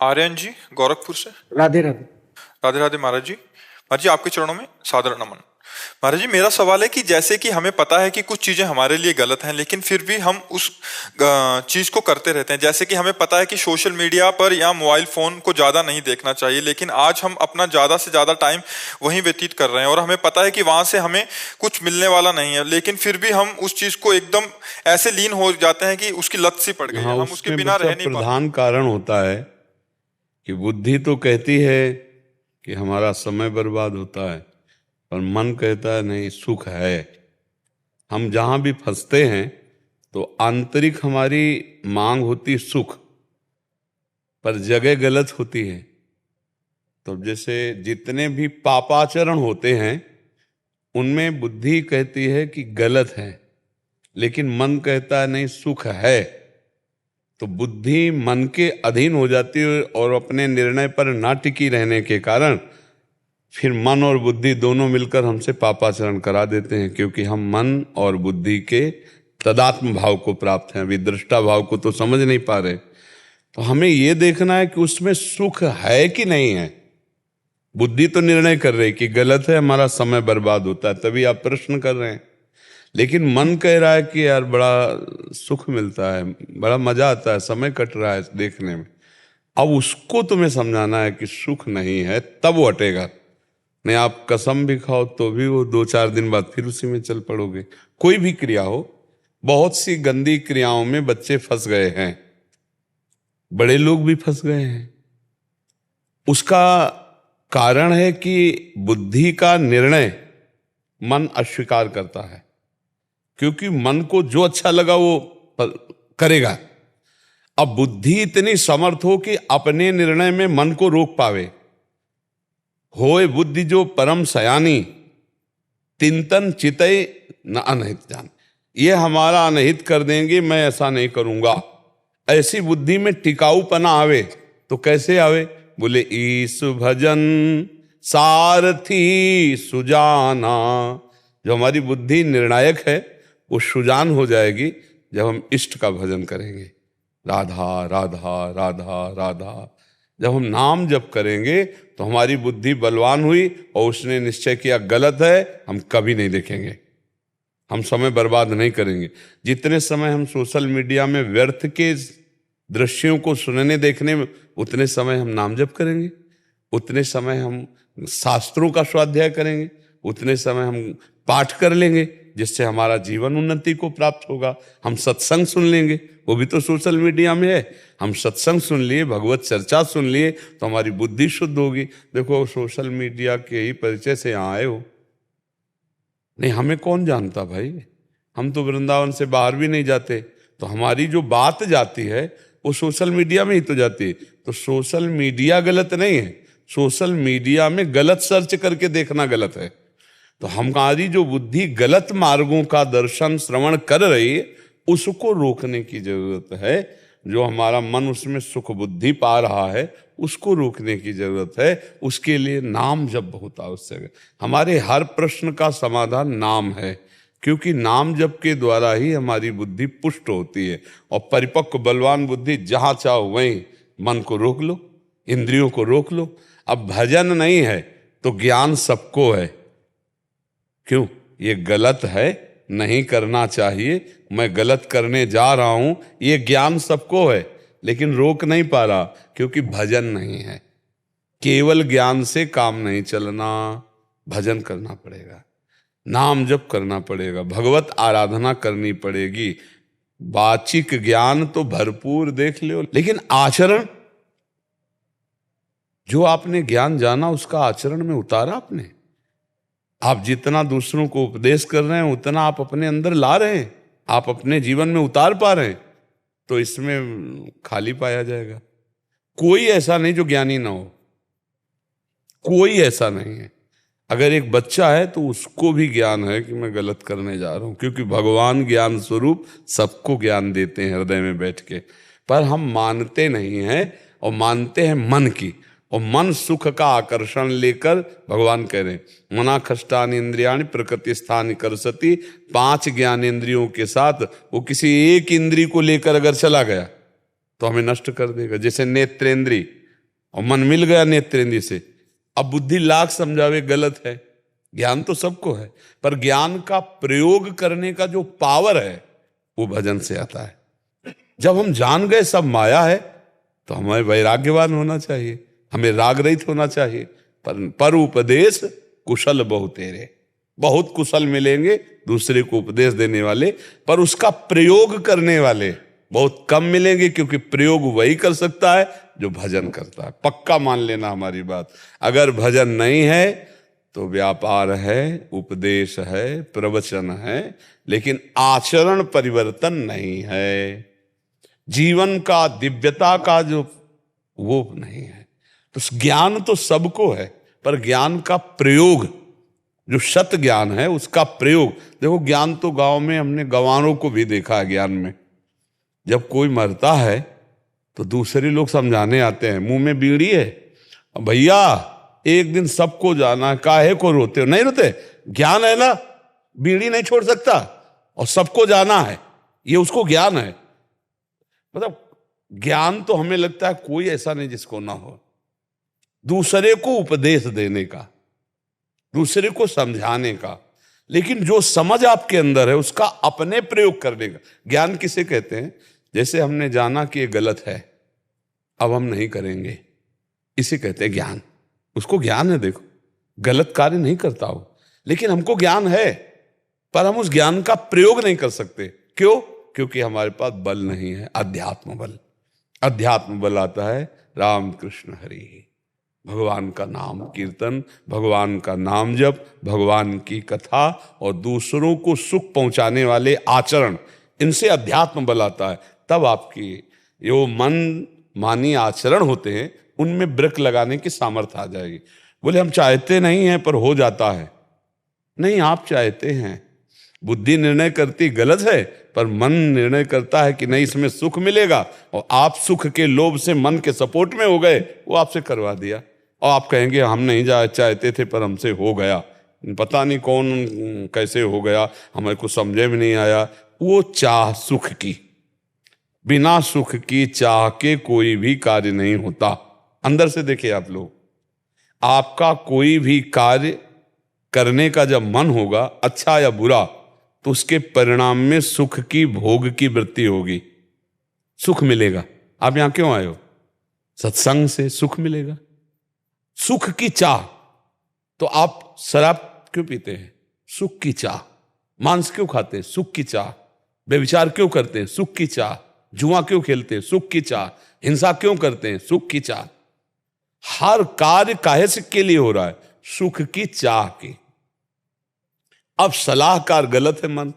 आर्यन जी, गोरखपुर से। राधे राधे। राधे राधे महाराज जी। महाराज जी, आपके चरणों में सादर नमन। महाराज जी, मेरा सवाल है कि जैसे कि हमें पता है कि कुछ चीजें हमारे लिए गलत हैं, लेकिन फिर भी हम उस चीज को करते रहते हैं। जैसे कि हमें पता है कि सोशल मीडिया पर या मोबाइल फोन को ज्यादा नहीं देखना चाहिए, लेकिन आज हम अपना ज्यादा से ज्यादा टाइम वहीं व्यतीत कर रहे हैं, और हमें पता है कि वहां से हमें कुछ मिलने वाला नहीं है, लेकिन फिर भी हम उस चीज को एकदम ऐसे लीन हो जाते हैं कि उसकी लत सी पड़ गई है, हाँ, हम उसके उसमें बिना बच्चा रह नहीं पाते। प्रधान कारण होता है कि बुद्धि तो कहती है कि हमारा समय बर्बाद होता है, पर मन कहता है नहीं, सुख है। हम जहां भी फंसते हैं तो आंतरिक हमारी मांग होती सुख, पर जगह गलत होती है। तो जैसे जितने भी पापाचरण होते हैं उनमें बुद्धि कहती है कि गलत है, लेकिन मन कहता है नहीं, सुख है। तो बुद्धि मन के अधीन हो जाती है और अपने निर्णय पर ना टिकी रहने के कारण फिर मन और बुद्धि दोनों मिलकर हमसे पापाचरण करा देते हैं, क्योंकि हम मन और बुद्धि के तदात्म भाव को प्राप्त हैं, अभी दृष्टा भाव को तो समझ नहीं पा रहे। तो हमें यह देखना है कि उसमें सुख है कि नहीं है। बुद्धि तो निर्णय कर रही कि गलत है, हमारा समय बर्बाद होता है, तभी आप प्रश्न कर रहे हैं। लेकिन मन कह रहा है कि यार बड़ा सुख मिलता है, बड़ा मजा आता है, समय कट रहा है देखने में। अब उसको तुम्हें समझाना है कि सुख नहीं है, तब वो हटेगा। नहीं, आप कसम भी खाओ तो भी वो 2-4 दिन बाद फिर उसी में चल पड़ोगे। कोई भी क्रिया हो, बहुत सी गंदी क्रियाओं में बच्चे फंस गए हैं, बड़े लोग भी फंस गए हैं। उसका कारण है कि बुद्धि का निर्णय मन अस्वीकार करता है, क्योंकि मन को जो अच्छा लगा वो करेगा। अब बुद्धि इतनी समर्थ हो कि अपने निर्णय में मन को रोक पावे। होए बुद्धि जो परम सयानी, तिंतन चितय न अनहित जान। ये हमारा अनहित कर देंगे, मैं ऐसा नहीं करूंगा। ऐसी बुद्धि में टिकाऊपना आवे तो कैसे आवे? बोले ईश भजन सारथी सुजाना। जो हमारी बुद्धि निर्णायक है वो सुजान हो जाएगी जब हम इष्ट का भजन करेंगे। राधा राधा राधा राधा। जब हम नाम जप करेंगे तो हमारी बुद्धि बलवान हुई और उसने निश्चय किया गलत है, हम कभी नहीं देखेंगे, हम समय बर्बाद नहीं करेंगे। जितने समय हम सोशल मीडिया में व्यर्थ के दृश्यों को सुनने देखने में, उतने समय हम नाम जप करेंगे, उतने समय हम शास्त्रों का स्वाध्याय करेंगे, उतने समय हम पाठ कर लेंगे, जिससे हमारा जीवन उन्नति को प्राप्त होगा। हम सत्संग सुन लेंगे, वो भी तो सोशल मीडिया में है। हम सत्संग सुन लिए, भगवत चर्चा सुन लिए, तो हमारी बुद्धि शुद्ध होगी। देखो, सोशल मीडिया के ही परिचय से यहाँ आए हो, नहीं हमें कौन जानता भाई। हम तो वृंदावन से बाहर भी नहीं जाते, तो हमारी जो बात जाती है वो सोशल मीडिया में ही तो जाती है। तो सोशल मीडिया गलत नहीं है, सोशल मीडिया में गलत सर्च करके देखना गलत है। तो हमारी जो बुद्धि गलत मार्गों का दर्शन श्रवण कर रही है, उसको रोकने की जरूरत है। जो हमारा मन उसमें सुख बुद्धि पा रहा है, उसको रोकने की जरूरत है। उसके लिए नाम जप बहुत आवश्यक है। हमारे हर प्रश्न का समाधान नाम है, क्योंकि नाम जप के द्वारा ही हमारी बुद्धि पुष्ट होती है। और परिपक्व बलवान बुद्धि जहां चाहो वहीं मन को रोक लो, इंद्रियों को रोक लो। अब भजन नहीं है तो ज्ञान सबको है। क्यों? ये गलत है, नहीं करना चाहिए, मैं गलत करने जा रहा हूं, ये ज्ञान सबको है, लेकिन रोक नहीं पा रहा, क्योंकि भजन नहीं है। केवल ज्ञान से काम नहीं चलना, भजन करना पड़ेगा, नाम जप करना पड़ेगा, भगवत आराधना करनी पड़ेगी। वाचिक ज्ञान तो भरपूर देख लो, लेकिन आचरण, जो आपने ज्ञान जाना उसका आचरण में उतारा आपने। आप जितना दूसरों को उपदेश कर रहे हैं उतना आप अपने अंदर ला रहे हैं, आप अपने जीवन में उतार पा रहे हैं, तो इसमें खाली पाया जाएगा। कोई ऐसा नहीं जो ज्ञानी ना हो, कोई ऐसा नहीं है। अगर एक बच्चा है तो उसको भी ज्ञान है कि मैं गलत करने जा रहा हूं, क्योंकि भगवान ज्ञान स्वरूप सबको ज्ञान देते हैं हृदय में बैठ के। पर हम मानते नहीं हैं, और मानते हैं मन की, और मन सुख का आकर्षण लेकर, भगवान कह रहे हैं मना खष्टान इंद्रियाणि प्रकृति स्थान करसति। 5 ज्ञान इंद्रियों के साथ वो किसी एक इंद्री को लेकर अगर चला गया तो हमें नष्ट कर देगा। जैसे नेत्रेंद्री, और मन मिल गया नेत्रेंद्रिय से। अब बुद्धि लाख समझावे गलत है, ज्ञान तो सबको है, पर ज्ञान का प्रयोग करने का जो पावर है वो भजन से आता है। जब हम जान गए सब माया है तो हमें वैराग्यवान होना चाहिए, हमें राग रहित होना चाहिए। पर उपदेश कुशल बहु तेरे, बहुत कुशल मिलेंगे दूसरे को उपदेश देने वाले, पर उसका प्रयोग करने वाले बहुत कम मिलेंगे, क्योंकि प्रयोग वही कर सकता है जो भजन करता है। पक्का मान लेना हमारी बात। अगर भजन नहीं है तो व्यापार है, उपदेश है, प्रवचन है, लेकिन आचरण परिवर्तन नहीं है, जीवन का दिव्यता का जो वो नहीं है। तो ज्ञान तो सबको है, पर ज्ञान का प्रयोग, जो शत ज्ञान है उसका प्रयोग। देखो ज्ञान तो गांव में हमने गंवारों को भी देखा है। ज्ञान में जब कोई मरता है तो दूसरे लोग समझाने आते हैं, मुंह में बीड़ी है, भैया एक दिन सबको जाना है, काहे को रोते हो? नहीं रोते, ज्ञान है ना, बीड़ी नहीं छोड़ सकता और सबको जाना है, ये उसको ज्ञान है। मतलब ज्ञान तो हमें लगता है कोई ऐसा नहीं जिसको ना हो, दूसरे को उपदेश देने का, दूसरे को समझाने का। लेकिन जो समझ आपके अंदर है उसका अपने प्रयोग करने का ज्ञान किसे कहते हैं? जैसे हमने जाना कि ये गलत है, अब हम नहीं करेंगे, इसे कहते हैं ज्ञान। उसको ज्ञान है, देखो गलत कार्य नहीं करता हो, लेकिन हमको ज्ञान है, पर हम उस ज्ञान का प्रयोग नहीं कर सकते। क्यों? क्योंकि हमारे पास बल नहीं है, अध्यात्म बल। अध्यात्म बल आता है राम कृष्ण हरि, भगवान का नाम कीर्तन, भगवान का नाम जप, भगवान की कथा और दूसरों को सुख पहुंचाने वाले आचरण, इनसे अध्यात्म बल आता है। तब आपकी जो मन मानी आचरण होते हैं उनमें ब्रेक लगाने की सामर्थ्य आ जाएगी। बोले हम चाहते नहीं हैं पर हो जाता है। नहीं, आप चाहते हैं, बुद्धि निर्णय करती गलत है, पर मन निर्णय करता है कि नहीं इसमें सुख मिलेगा, और आप सुख के लोभ से मन के सपोर्ट में हो गए, वो आपसे करवा दिया। और आप कहेंगे हम नहीं चाहते थे पर हमसे हो गया, पता नहीं कौन कैसे हो गया, हमें कुछ समझे में नहीं आया। वो चाह सुख की, बिना सुख की चाह के कोई भी कार्य नहीं होता। अंदर से देखिए आप लोग, आपका कोई भी कार्य करने का जब मन होगा, अच्छा या बुरा, तो उसके परिणाम में सुख की, भोग की वृत्ति होगी, सुख मिलेगा। आप यहां क्यों आए हो? सत्संग से सुख मिलेगा, सुख की चाह। तो आप शराब क्यों पीते हैं? सुख की चाह। मांस क्यों खाते हैं? सुख की चाह। व्यभिचार क्यों करते हैं? सुख की चाह। जुआ क्यों खेलते हैं? सुख की चाह। हिंसा क्यों करते हैं? सुख की चाह। हर कार्य काहे से के लिए हो रहा है? सुख की चाह की। अब सलाहकार गलत है मन,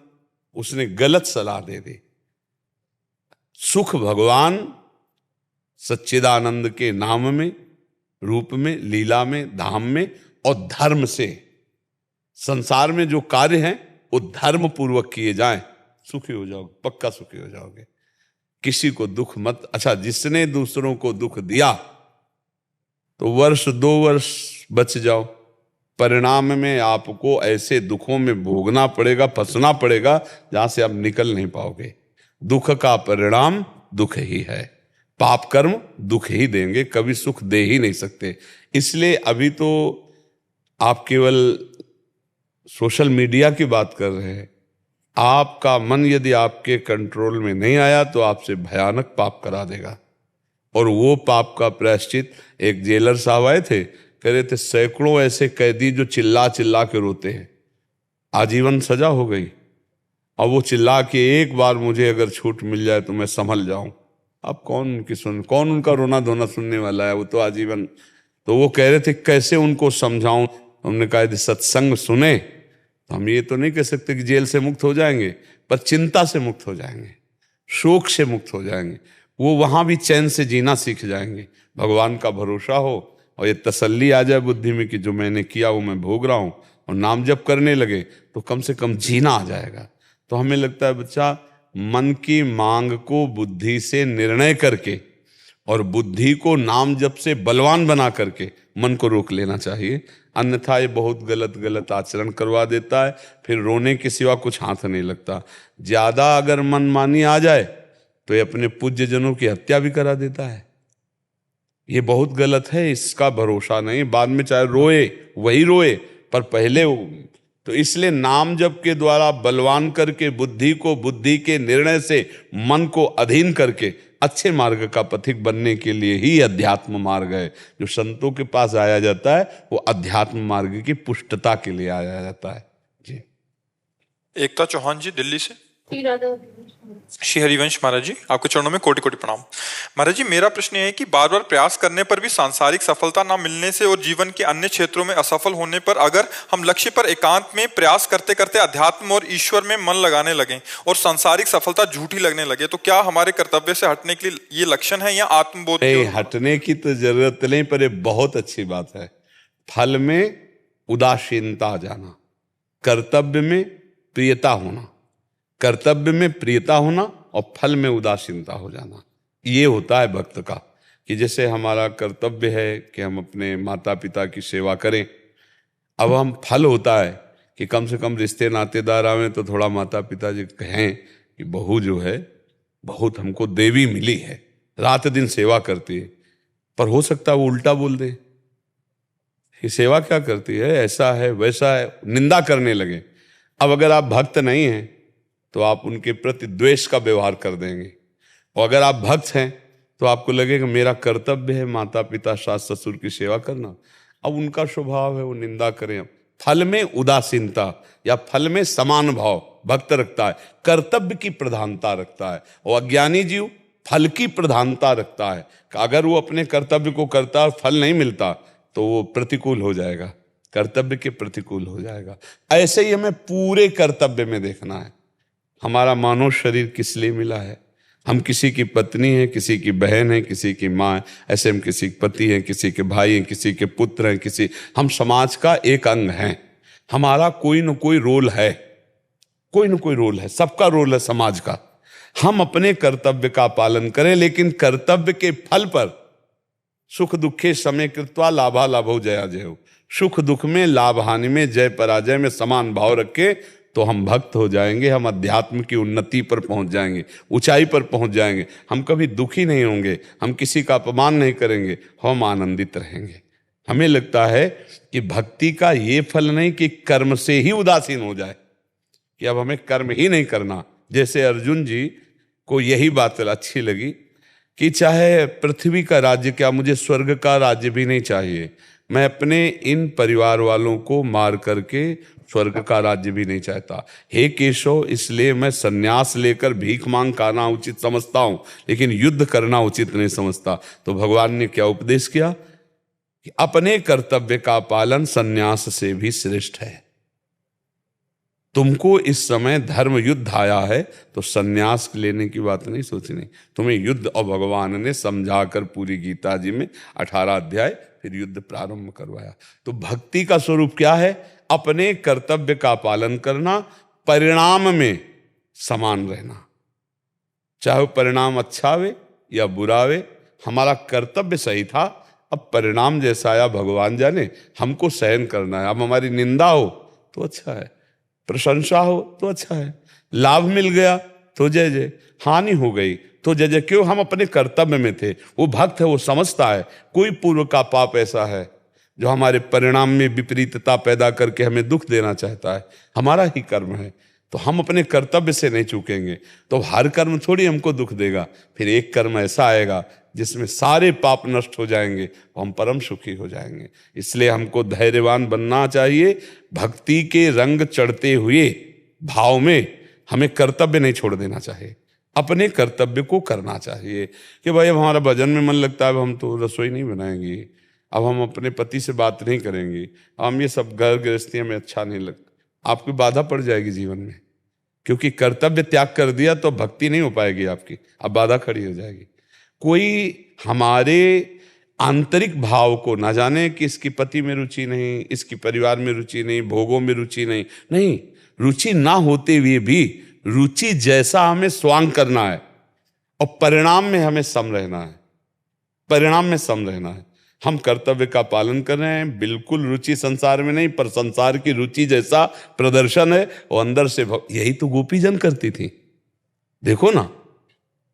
उसने गलत सलाह दे दी। सुख भगवान सच्चिदानंद के नाम में, रूप में, लीला में, धाम में और धर्म से। संसार में जो कार्य हैं वो धर्म पूर्वक किए जाएं, सुखी हो जाओगे, पक्का सुखी हो जाओगे। किसी को दुख मत, अच्छा जिसने दूसरों को दुख दिया तो वर्ष 2 वर्ष बच जाओ, परिणाम में आपको ऐसे दुखों में भोगना पड़ेगा, फंसना पड़ेगा जहां से आप निकल नहीं पाओगे। दुख का परिणाम दुख ही है, पाप कर्म दुख ही देंगे, कभी सुख दे ही नहीं सकते। इसलिए अभी तो आप केवल सोशल मीडिया की बात कर रहे हैं, आपका मन यदि आपके कंट्रोल में नहीं आया तो आपसे भयानक पाप करा देगा। और वो पाप का प्रायश्चित, एक जेलर साहब आए थे, कह रहे थे सैकड़ों ऐसे कैदी जो चिल्ला चिल्ला के रोते हैं, आजीवन सजा हो गई, और वो चिल्ला के एक बार मुझे अगर छूट मिल जाए तो मैं संभल जाऊं। अब कौन उनका रोना धोना सुनने वाला है, वो तो आजीवन। तो वो कह रहे थे कैसे उनको समझाऊं। हमने कहा यदि सत्संग सुने तो हम ये तो नहीं कह सकते कि जेल से मुक्त हो जाएंगे, पर चिंता से मुक्त हो जाएंगे, शोक से मुक्त हो जाएंगे। वो वहां भी चैन से जीना सीख जाएंगे, भगवान का भरोसा हो और ये तसल्ली आ जाए बुद्धि में कि जो मैंने किया वो मैं भोग रहा हूं, और नाम जप करने लगे तो कम से कम जीना आ जाएगा। तो हमें लगता है बच्चा मन की मांग को बुद्धि से निर्णय करके और बुद्धि को नाम जप से बलवान बना करके मन को रोक लेना चाहिए, अन्यथा ये बहुत गलत आचरण करवा देता है, फिर रोने के सिवा कुछ हाथ नहीं लगता। ज्यादा अगर मनमानी आ जाए तो ये अपने पूज्य जनों की हत्या भी करा देता है। ये बहुत गलत है, इसका भरोसा नहीं। बाद में चाहे रोए वही रोए, पर पहले तो इसलिए नाम जप के द्वारा बलवान करके बुद्धि को, बुद्धि के निर्णय से मन को अधीन करके अच्छे मार्ग का पथिक बनने के लिए ही अध्यात्म मार्ग है। जो संतों के पास आया जाता है वो अध्यात्म मार्ग की पुष्टता के लिए आया जाता है। जी। एकता चौहान जी दिल्ली से। श्री हरिवंश महाराज जी, आपके चरणों में कोटि कोटि प्रणाम। महाराज जी, मेरा प्रश्न है कि बार बार प्रयास करने पर भी सांसारिक सफलता ना मिलने से और जीवन के अन्य क्षेत्रों में असफल होने पर अगर हम लक्ष्य पर एकांत में प्रयास करते करते अध्यात्म और ईश्वर में मन लगाने लगे और सांसारिक सफलता झूठी लगने लगे, तो क्या हमारे कर्तव्य से हटने के लिए ये लक्षण है या आत्मबोध? नहीं, हटने की तो जरूरत नहीं, पर ये बहुत अच्छी बात है। फल में उदासीनता आ जाना, कर्तव्य में प्रियता होना, कर्तव्य में प्रियता होना और फल में उदासीनता हो जाना, ये होता है भक्त का। कि जैसे हमारा कर्तव्य है कि हम अपने माता पिता की सेवा करें, अब हम फल होता है कि कम से कम रिश्ते नातेदार आवे तो थोड़ा माता पिता जी कहें कि बहू जो है बहुत हमको देवी मिली है, रात दिन सेवा करती है। पर हो सकता है वो उल्टा बोल दे कि सेवा क्या करती है, ऐसा है वैसा है, निंदा करने लगे। अब अगर आप भक्त नहीं हैं तो आप उनके प्रति द्वेष का व्यवहार कर देंगे, और अगर आप भक्त हैं तो आपको लगेगा मेरा कर्तव्य है माता पिता सास ससुर की सेवा करना। अब उनका स्वभाव है वो निंदा करें। फल में उदासीनता या फल में समान भाव भक्त रखता है, कर्तव्य की प्रधानता रखता है, और अज्ञानी जीव फल की प्रधानता रखता है। अगर वो अपने कर्तव्य को करता और फल नहीं मिलता तो वो प्रतिकूल हो जाएगा, कर्तव्य के प्रतिकूल हो जाएगा। ऐसे ही हमें पूरे कर्तव्य में देखना है। हमारा मानव शरीर किस लिए मिला है? हम किसी की पत्नी हैं, किसी की बहन है, किसी की माँ है, ऐसे हम किसी के पति हैं, किसी के भाई हैं, किसी के पुत्र हैं, हम समाज का एक अंग हैं। हमारा कोई न कोई रोल है, कोई न कोई रोल है, सबका रोल है समाज का। हम अपने कर्तव्य का पालन करें, लेकिन कर्तव्य के फल पर सुख दुखे समय कृत्वा लाभा लाभो जया जयो, सुख दुख में, लाभ हानि में, जय पराजय में समान भाव रखे तो हम भक्त हो जाएंगे। हम अध्यात्म की उन्नति पर पहुंच जाएंगे, ऊंचाई पर पहुंच जाएंगे। हम कभी दुखी नहीं होंगे, हम किसी का अपमान नहीं करेंगे, हम आनंदित रहेंगे। हमें लगता है कि भक्ति का ये फल नहीं कि कर्म से ही उदासीन हो जाए, कि अब हमें कर्म ही नहीं करना। जैसे अर्जुन जी को यही बात अच्छी लगी कि चाहे पृथ्वी का राज्य क्या, मुझे स्वर्ग का राज्य भी नहीं चाहिए, मैं अपने इन परिवार वालों को मार करके स्वर्ग का राज्य भी नहीं चाहता। हे केशव, इसलिए मैं सन्यास लेकर भीख मांग खाना उचित समझता हूं, लेकिन युद्ध करना उचित नहीं समझता। तो भगवान ने क्या उपदेश किया कि अपने कर्तव्य का पालन सन्यास से भी श्रेष्ठ है। तुमको इस समय धर्म युद्ध आया है तो सन्यास लेने की बात नहीं सोचनी, तुम्हें युद्ध और भगवान ने समझाकर पूरी गीता जी में 18 अध्याय फिर युद्ध प्रारंभ करवाया। तो भक्ति का स्वरूप क्या है? अपने कर्तव्य का पालन करना, परिणाम में समान रहना, चाहे परिणाम अच्छा आवे या बुरा आवे। हमारा कर्तव्य सही था, अब परिणाम जैसा आया भगवान जाने, हमको सहन करना है। अब हमारी निंदा हो तो अच्छा है, प्रशंसा हो तो अच्छा है, लाभ मिल गया तो जय जय, हानि हो गई तो जय जय। क्यों? हम अपने कर्तव्य में थे। वो भक्त है, वो समझता है कोई पूर्व का पाप ऐसा है जो हमारे परिणाम में विपरीतता पैदा करके हमें दुख देना चाहता है, हमारा ही कर्म है, तो हम अपने कर्तव्य से नहीं चूकेंगे। तो हर कर्म थोड़ी हमको दुख देगा, फिर एक कर्म ऐसा आएगा जिसमें सारे पाप नष्ट हो जाएंगे, तो हम परम सुखी हो जाएंगे। इसलिए हमको धैर्यवान बनना चाहिए। भक्ति के रंग चढ़ते हुए भाव में हमें कर्तव्य नहीं छोड़ देना चाहिए, अपने कर्तव्य को करना चाहिए। कि भाई अब हमारा भजन में मन लगता है, अब हम तो रसोई नहीं बनाएंगे, अब हम अपने पति से बात नहीं करेंगे, हम ये सब घर गृहस्थी में अच्छा नहीं लगता। आपकी बाधा पड़ जाएगी जीवन में, क्योंकि कर्तव्य त्याग कर दिया तो भक्ति नहीं हो पाएगी आपकी, अब बाधा खड़ी हो जाएगी। कोई हमारे आंतरिक भाव को ना जाने कि इसकी पति में रुचि नहीं, इसकी परिवार में रुचि नहीं, भोगों में रुचि नहीं, नहीं, रुचि ना होते हुए भी रुचि जैसा हमें स्वांग करना है और परिणाम में हमें सम रहना है, परिणाम में सम रहना है। हम कर्तव्य का पालन कर रहे हैं, बिल्कुल रुचि संसार में नहीं, पर संसार की रुचि जैसा प्रदर्शन है वो अंदर से यही तो गोपी जन करती थी। देखो ना,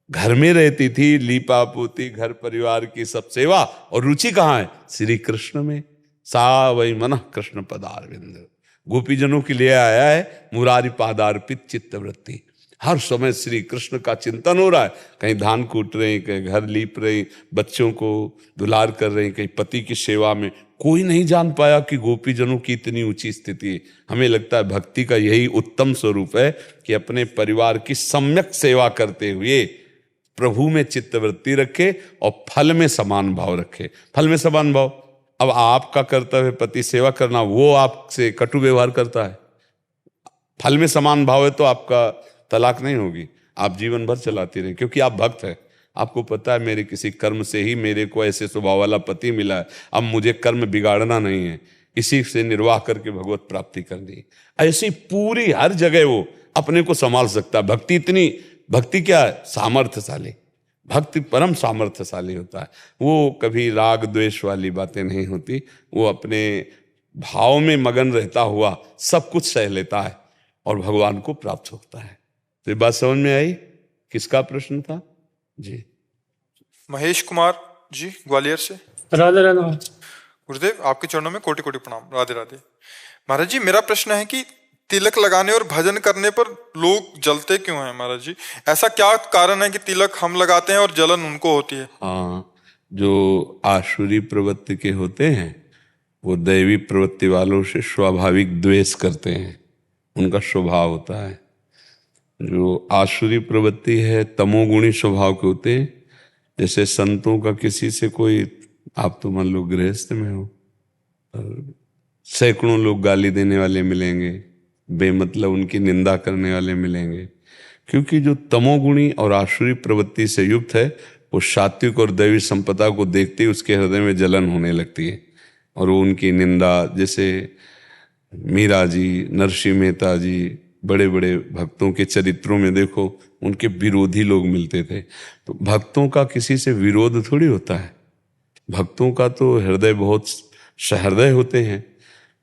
घर में रहती थी, लीपा पोती, घर परिवार की सब सेवा, और रुचि कहाँ है? श्री कृष्ण में। सा वही मन कृष्ण पदारविंद, गोपीजनों के लिए आया है, मुरारी पादार्पित चित्तवृत्ति। हर समय श्री कृष्ण का चिंतन हो रहा है। कहीं धान कूट रहे हैं, कहीं घर लीप रहे हैं, बच्चों को दुलार कर रहे हैं, कहीं पति की सेवा में। कोई नहीं जान पाया कि गोपीजनों की इतनी ऊंची स्थिति है। हमें लगता है भक्ति का यही उत्तम स्वरूप है कि अपने परिवार की सम्यक सेवा करते हुए प्रभु में चित्तवृत्ति रखे और फल में समान भाव रखे। फल में समान भाव, अब आपका कर्तव्य पति सेवा करना, वो आपसे कटु व्यवहार करता है, फल में समान भाव है तो आपका तलाक नहीं होगी, आप जीवन भर चलाते रहे, क्योंकि आप भक्त हैं। आपको पता है मेरे किसी कर्म से ही मेरे को ऐसे स्वभाव वाला पति मिला है, अब मुझे कर्म बिगाड़ना नहीं है, इसी से निर्वाह करके भगवत प्राप्ति करनी। ऐसी पूरी हर जगह वो अपने को संभाल सकता है। भक्ति इतनी, भक्ति क्या है? सामर्थ्यशाली। भक्ति परम सामर्थ्यशाली होता है। वो कभी राग द्वेष वाली बातें नहीं होती, वो अपने भाव में मगन रहता हुआ सब कुछ सह लेता है और भगवान को प्राप्त होता है। तो ये बात समझ में आई? किसका प्रश्न था जी? महेश कुमार जी, ग्वालियर से। राधे राधे गुरुदेव, आपके चरणों में कोटि कोटि प्रणाम। राधे राधे। महाराज जी, मेरा प्रश्न है कि तिलक लगाने और भजन करने पर लोग जलते क्यों हैं महाराज जी? ऐसा क्या कारण है कि तिलक हम लगाते हैं और जलन उनको होती है? हाँ, जो आसुरी प्रवृत्ति के होते हैं वो दैवी प्रवृत्ति वालों से स्वाभाविक द्वेष करते हैं, उनका स्वभाव होता है। जो आसुरी प्रवृत्ति है तमोगुणी स्वभाव के होते हैं। जैसे संतों का किसी से कोई, आप तो मान लो गृहस्थ में हो, सैकड़ों लोग गाली देने वाले मिलेंगे, बेमतलब उनकी निंदा करने वाले मिलेंगे, क्योंकि जो तमोगुणी और आसुरी प्रवृत्ति से युक्त है वो सात्विक और दैवी संपदा को देखते ही उसके हृदय में जलन होने लगती है और वो उनकी निंदा, जैसे मीरा जी, नरसिंह मेहता जी, बड़े बड़े भक्तों के चरित्रों में देखो उनके विरोधी लोग मिलते थे। तो भक्तों का किसी से विरोध थोड़ी होता है, भक्तों का तो हृदय बहुत सहृदय होते हैं।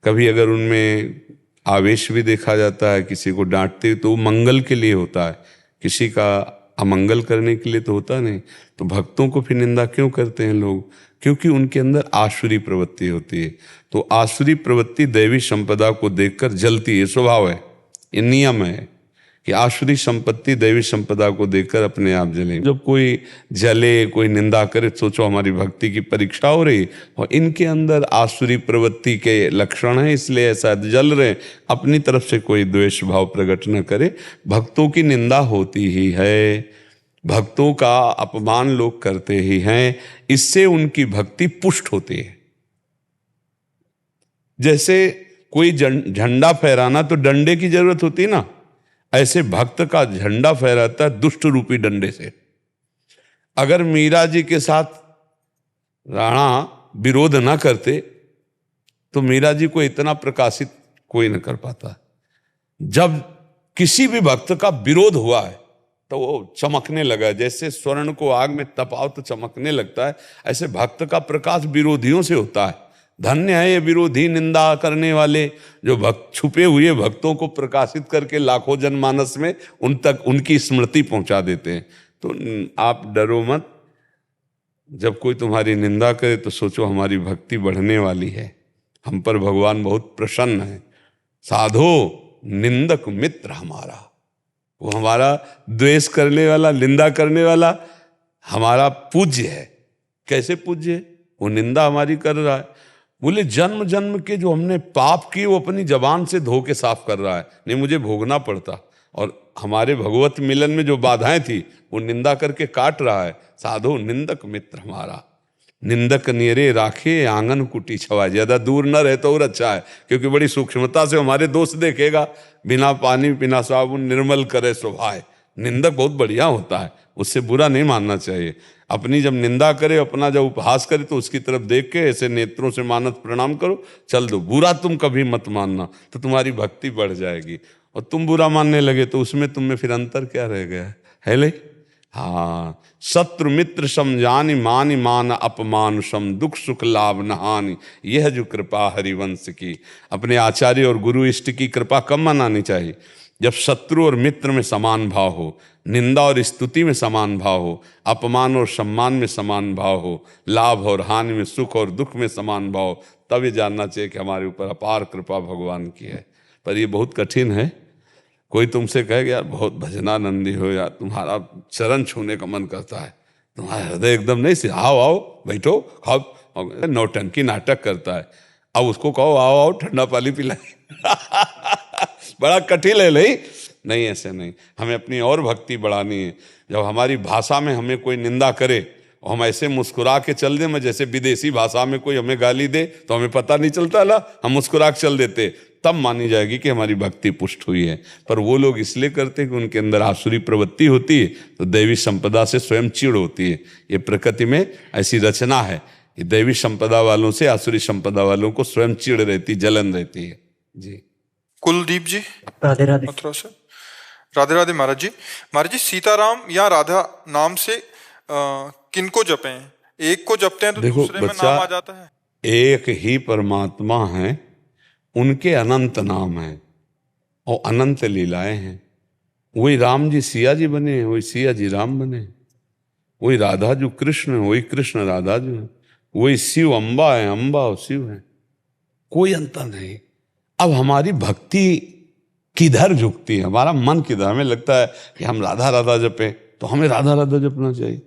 कभी अगर उनमें आवेश भी देखा जाता है, किसी को डांटते तो वो मंगल के लिए होता है, किसी का अमंगल करने के लिए तो होता नहीं। तो भक्तों को फिर निंदा क्यों करते हैं लोग? क्योंकि उनके अंदर आसुरी प्रवृत्ति होती है। तो आसुरी प्रवृत्ति दैवी संपदा को देखकर जलती है, स्वभाव है, ये नियम है कि आसुरी संपत्ति दैवी संपदा को देखकर अपने आप जले। जब कोई जले, कोई निंदा करे, सोचो हमारी भक्ति की परीक्षा हो रही और इनके अंदर आसुरी प्रवृत्ति के लक्षण हैं, इसलिए ऐसा जल रहे। अपनी तरफ से कोई द्वेष भाव प्रकट न करे। भक्तों की निंदा होती ही है, भक्तों का अपमान लोग करते ही हैं, इससे उनकी भक्ति पुष्ट होती है। जैसे कोई झंडा फहराना तो डंडे की जरूरत होती ना, ऐसे भक्त का झंडा फहराता है दुष्ट रूपी डंडे से। अगर मीरा जी के साथ राणा विरोध ना करते तो मीरा जी को इतना प्रकाशित कोई न कर पाता। जब किसी भी भक्त का विरोध हुआ है तो वो चमकने लगा, जैसे स्वर्ण को आग में तपाओ तो चमकने लगता है, ऐसे भक्त का प्रकाश विरोधियों से होता है। धन्य है ये विरोधी, निंदा करने वाले, जो भक्त छुपे हुए भक्तों को प्रकाशित करके लाखों जनमानस में उन तक उनकी स्मृति पहुंचा देते हैं। तो आप डरो मत, जब कोई तुम्हारी निंदा करे तो सोचो हमारी भक्ति बढ़ने वाली है, हम पर भगवान बहुत प्रसन्न है। साधो निंदक मित्र हमारा, वो हमारा द्वेष करने वाला, निंदा करने वाला हमारा पूज्य है। कैसे पूज्य है? वो निंदा हमारी कर रहा है। बोले जन्म जन्म के जो हमने पाप किए वो अपनी जबान से धो के साफ कर रहा है, नहीं मुझे भोगना पड़ता। और हमारे भगवत मिलन में जो बाधाएं थी वो निंदा करके काट रहा है। साधो निंदक मित्र हमारा, निंदक नियरे राखे आंगन कुटी छवा। ज्यादा दूर न रहे तो और अच्छा है, क्योंकि बड़ी सूक्ष्मता से हमारे दोष देखेगा। बिना पानी बिना साबुन निर्मल करे स्वभाव। निंदक बहुत बढ़िया होता है, उससे बुरा नहीं मानना चाहिए। अपनी जब निंदा करे, अपना जब उपहास करे तो उसकी तरफ देख के ऐसे नेत्रों से मानत प्रणाम करो, चल दो। बुरा तुम कभी मत मानना, तो तुम्हारी भक्ति बढ़ जाएगी। और तुम बुरा मानने लगे तो उसमें तुम में फिर अंतर क्या रह गया है ले? हाँ, शत्रु मित्र समझानी मानी मान अपमान सम, दुख सुख लाभ नहानी, यह जो कृपा हरिवंश की। अपने आचार्य और गुरु इष्ट की कृपा कम मनानी चाहिए। जब शत्रु और मित्र में समान भाव हो, निंदा और स्तुति में समान भाव हो, अपमान और सम्मान में समान भाव हो, लाभ और हानि में, सुख और दुख में समान भाव, तब ये जानना चाहिए कि हमारे ऊपर अपार कृपा भगवान की है। पर ये बहुत कठिन है। कोई तुमसे कहे यार बहुत भजनानंदी हो, यार तुम्हारा चरण छूने का मन करता है, तुम्हारा हृदय एकदम नहीं से, आओ आओ बैठो खाओ, नौटंकी नाटक करता है। अब उसको कहो आओ आओ ठंडा पानी पिलाए बड़ा कठिन है। नहीं ऐसे नहीं, हमें अपनी और भक्ति बढ़ानी है। जब हमारी भाषा में हमें कोई निंदा करे और हम ऐसे मुस्कुरा के चल दें, मैं जैसे विदेशी भाषा में कोई हमें गाली दे तो हमें पता नहीं चलता ना, हम मुस्कुरा के चल देते, तब मानी जाएगी कि हमारी भक्ति पुष्ट हुई है। पर वो लोग इसलिए करते हैं कि उनके अंदर आसुरी प्रवृत्ति होती है, तो दैवी संपदा से स्वयं चिढ़ होती है। ये प्रकृति में ऐसी रचना है कि दैवी संपदा वालों से आसुरी संपदा वालों को स्वयं चिढ़ रहती, जलन रहती है। जी कुलदीप जी, राधे राधे। मथुरा से। राधे राधे महाराज जी। महाराज जी, सीताराम या राधा नाम से किनको जपें? एक को जपते हैं तो देखो दूसरे में नाम आ जाता है। एक ही परमात्मा है, उनके अनंत नाम हैं और अनंत लीलाएं हैं। वही राम जी सिया जी बने, वही सिया जी राम बने, वही राधा जो कृष्ण है, वही कृष्ण राधा जो है, वही शिव अम्बा है, अम्बा और शिव है, कोई अंतर नहीं। अब हमारी भक्ति किधर झुकती है, हमारा मन किधर, हमें लगता है कि हम राधा राधा जपें तो हमें राधा राधा जपना चाहिए।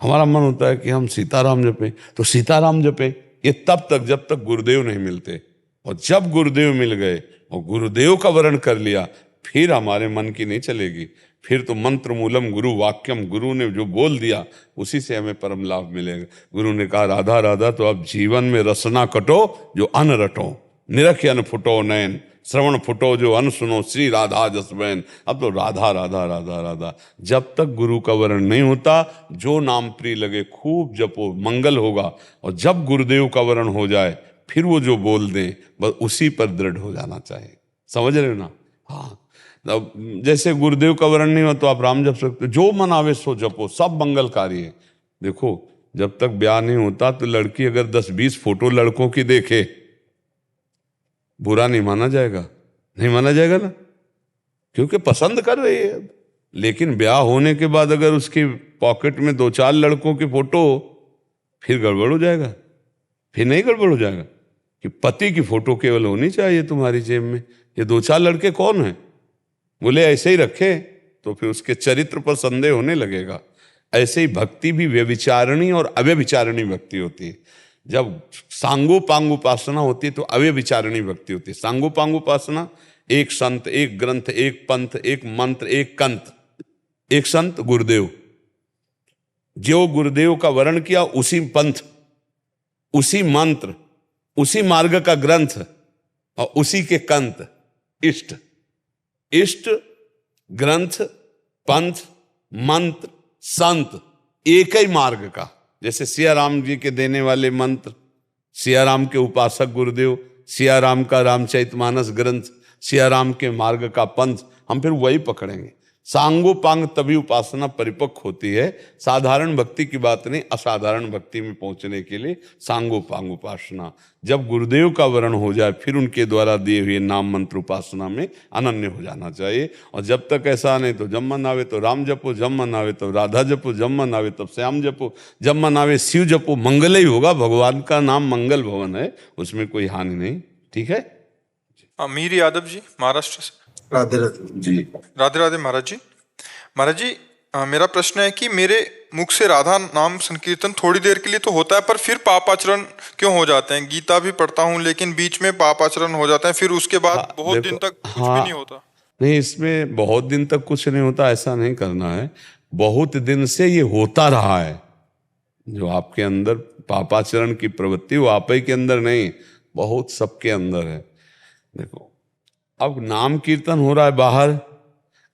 हमारा मन होता है कि हम सीताराम जपें तो सीताराम जपें। ये तब तक जब तक गुरुदेव नहीं मिलते, और जब गुरुदेव मिल गए और गुरुदेव का वर्ण कर लिया, फिर हमारे मन की नहीं चलेगी। फिर तो मंत्र मूलम गुरु वाक्यम, गुरु ने जो बोल दिया उसी से हमें परम लाभ मिलेगा। गुरु ने कहा राधा राधा, तो अब जीवन में रसना कटो जो अन रटो, निरख अन फुटो नयन, श्रवण फुटो जो अन सुनो, श्री राधा जसबैन। अब तो राधा राधा राधा राधा। जब तक गुरु का वर्ण नहीं होता, जो नाम प्रिय लगे खूब जपो, मंगल होगा। और जब गुरुदेव का वर्ण हो जाए, फिर वो जो बोल दें बस उसी पर दृढ़ हो जाना चाहिए। समझ रहे हो ना? हाँ, अब जैसे गुरुदेव का वर्ण नहीं हो तो आप राम जप सकते, जो मन आवे सो जपो, सब मंगलकारी है। देखो जब तक ब्याह नहीं होता तो लड़की अगर 10-20 फोटो लड़कों की देखे, बुरा नहीं माना जाएगा, नहीं माना जाएगा ना, क्योंकि पसंद कर रही है। लेकिन ब्याह होने के बाद अगर उसकी पॉकेट में 2-4 लड़कों की फोटो, फिर गड़बड़ हो जाएगा। फिर नहीं गड़बड़ हो जाएगा कि पति की फोटो केवल होनी चाहिए तुम्हारी जेब में, ये 2-4 लड़के कौन हैं, बोले ऐसे ही रखे तो फिर उसके चरित्र पर संदेह होने लगेगा। ऐसे ही भक्ति भी व्यभिचारिणी और अव्यभिचारिणी भक्ति होती है। जब सांगोपांग उपासना होती है तो अव्यभिचारिणी भक्ति होती है। सांगोपांग उपासना, एक संत, एक ग्रंथ, एक पंथ, एक मंत्र, एक कंत, एक संत गुरुदेव, जो गुरुदेव का वर्ण किया उसी पंथ, उसी मंत्र, उसी मार्ग का ग्रंथ और उसी के कंत। इष्ट, इष्ट, ग्रंथ, पंथ, मंत्र, संत, एक ही मार्ग का। जैसे सिया राम जी के देने वाले मंत्र, सिया राम के उपासक गुरुदेव, सिया राम का रामचरितमानस ग्रंथ, सिया राम के मार्ग का पंथ, हम फिर वही पकड़ेंगे। सांगोपांग तभी उपासना परिपक्व होती है। साधारण भक्ति की बात नहीं, असाधारण भक्ति में पहुंचने के लिए सांगोपांग उपासना। जब गुरुदेव का वर्ण हो जाए फिर उनके द्वारा दिए हुए नाम मंत्र उपासना में अनन्य हो जाना चाहिए। और जब तक ऐसा नहीं तो जब मन आवे तो राम जपो, जब मन आवे तो राधा जपो, जब मन आवे तब श्याम जपो, जब मन आवे शिव जपो। मंगल ही होगा, भगवान का नाम मंगल भवन है, उसमें कोई हानि नहीं। ठीक है। अमीर यादव जी, महाराष्ट्र से। राधे राधे जी, राधे राधे महाराज जी। महाराज जी, मेरा प्रश्न है कि मेरे मुख से राधा नाम संकीर्तन थोड़ी देर के लिए तो होता है, पर फिर पापाचरण क्यों हो जाते हैं? गीता भी पढ़ता हूँ लेकिन बीच में पापाचरण हो जाता है, फिर उसके बाद बहुत दिन तक कुछ भी नहीं होता। नहीं, इसमें बहुत दिन तक कुछ नहीं होता ऐसा नहीं करना है। बहुत दिन से ये होता रहा है। जो आपके अंदर पापाचरण की प्रवृत्ति, वो आप ही के अंदर नहीं, बहुत सबके अंदर है। देखो अब नाम कीर्तन हो रहा है बाहर,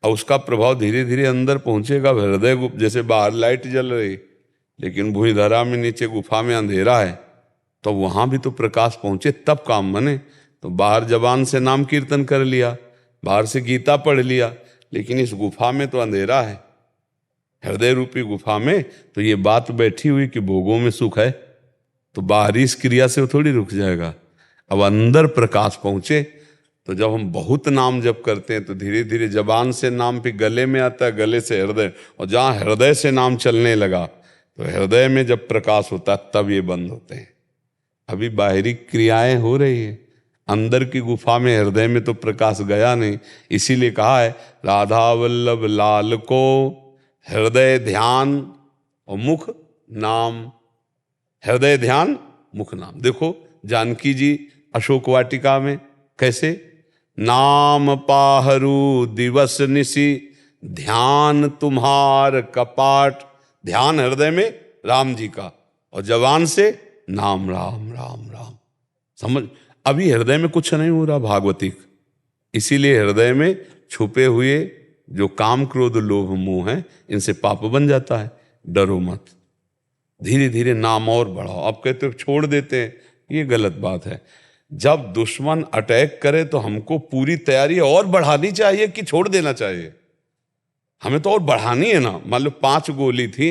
और उसका प्रभाव धीरे धीरे अंदर पहुंचेगा। हृदय जैसे बाहर लाइट जल रही, लेकिन भूधरा में नीचे गुफा में अंधेरा है, तो वहां भी तो प्रकाश पहुंचे तब काम बने। तो बाहर जबान से नाम कीर्तन कर लिया, बाहर से गीता पढ़ लिया, लेकिन इस गुफा में तो अंधेरा है, हृदय रूपी गुफा में। तो ये बात बैठी हुई कि भोगों में सुख है, तो बाहरी इस क्रिया से वो थोड़ी रुक जाएगा। अब अंदर प्रकाश पहुंचे तो जब हम बहुत नाम जप करते हैं तो धीरे धीरे जबान से नाम फिर गले में आता है, गले से हृदय, और जहाँ हृदय से नाम चलने लगा तो हृदय में जब प्रकाश होता है तब ये बंद होते हैं। अभी बाहरी क्रियाएं हो रही है, अंदर की गुफा में हृदय में तो प्रकाश गया नहीं। इसीलिए कहा है राधा वल्लभ लाल को हृदय ध्यान और मुख नाम। हृदय ध्यान मुख नाम। देखो जानकी जी अशोक वाटिका में कैसे नाम पाहरू दिवस निशि ध्यान तुम्हार कपाट। ध्यान हृदय में राम जी का और जवान से नाम राम राम राम। समझ, अभी हृदय में कुछ नहीं हो रहा भागवतिक। इसीलिए हृदय में छुपे हुए जो काम क्रोध लोभ मोह है इनसे पाप बन जाता है। डरो मत, धीरे धीरे नाम और बढ़ाओ। अब कहते हो छोड़ देते हैं, ये गलत बात है। जब दुश्मन अटैक करे तो हमको पूरी तैयारी और बढ़ानी चाहिए कि छोड़ देना चाहिए? हमें तो और बढ़ानी है ना। मान लो 5 गोली थी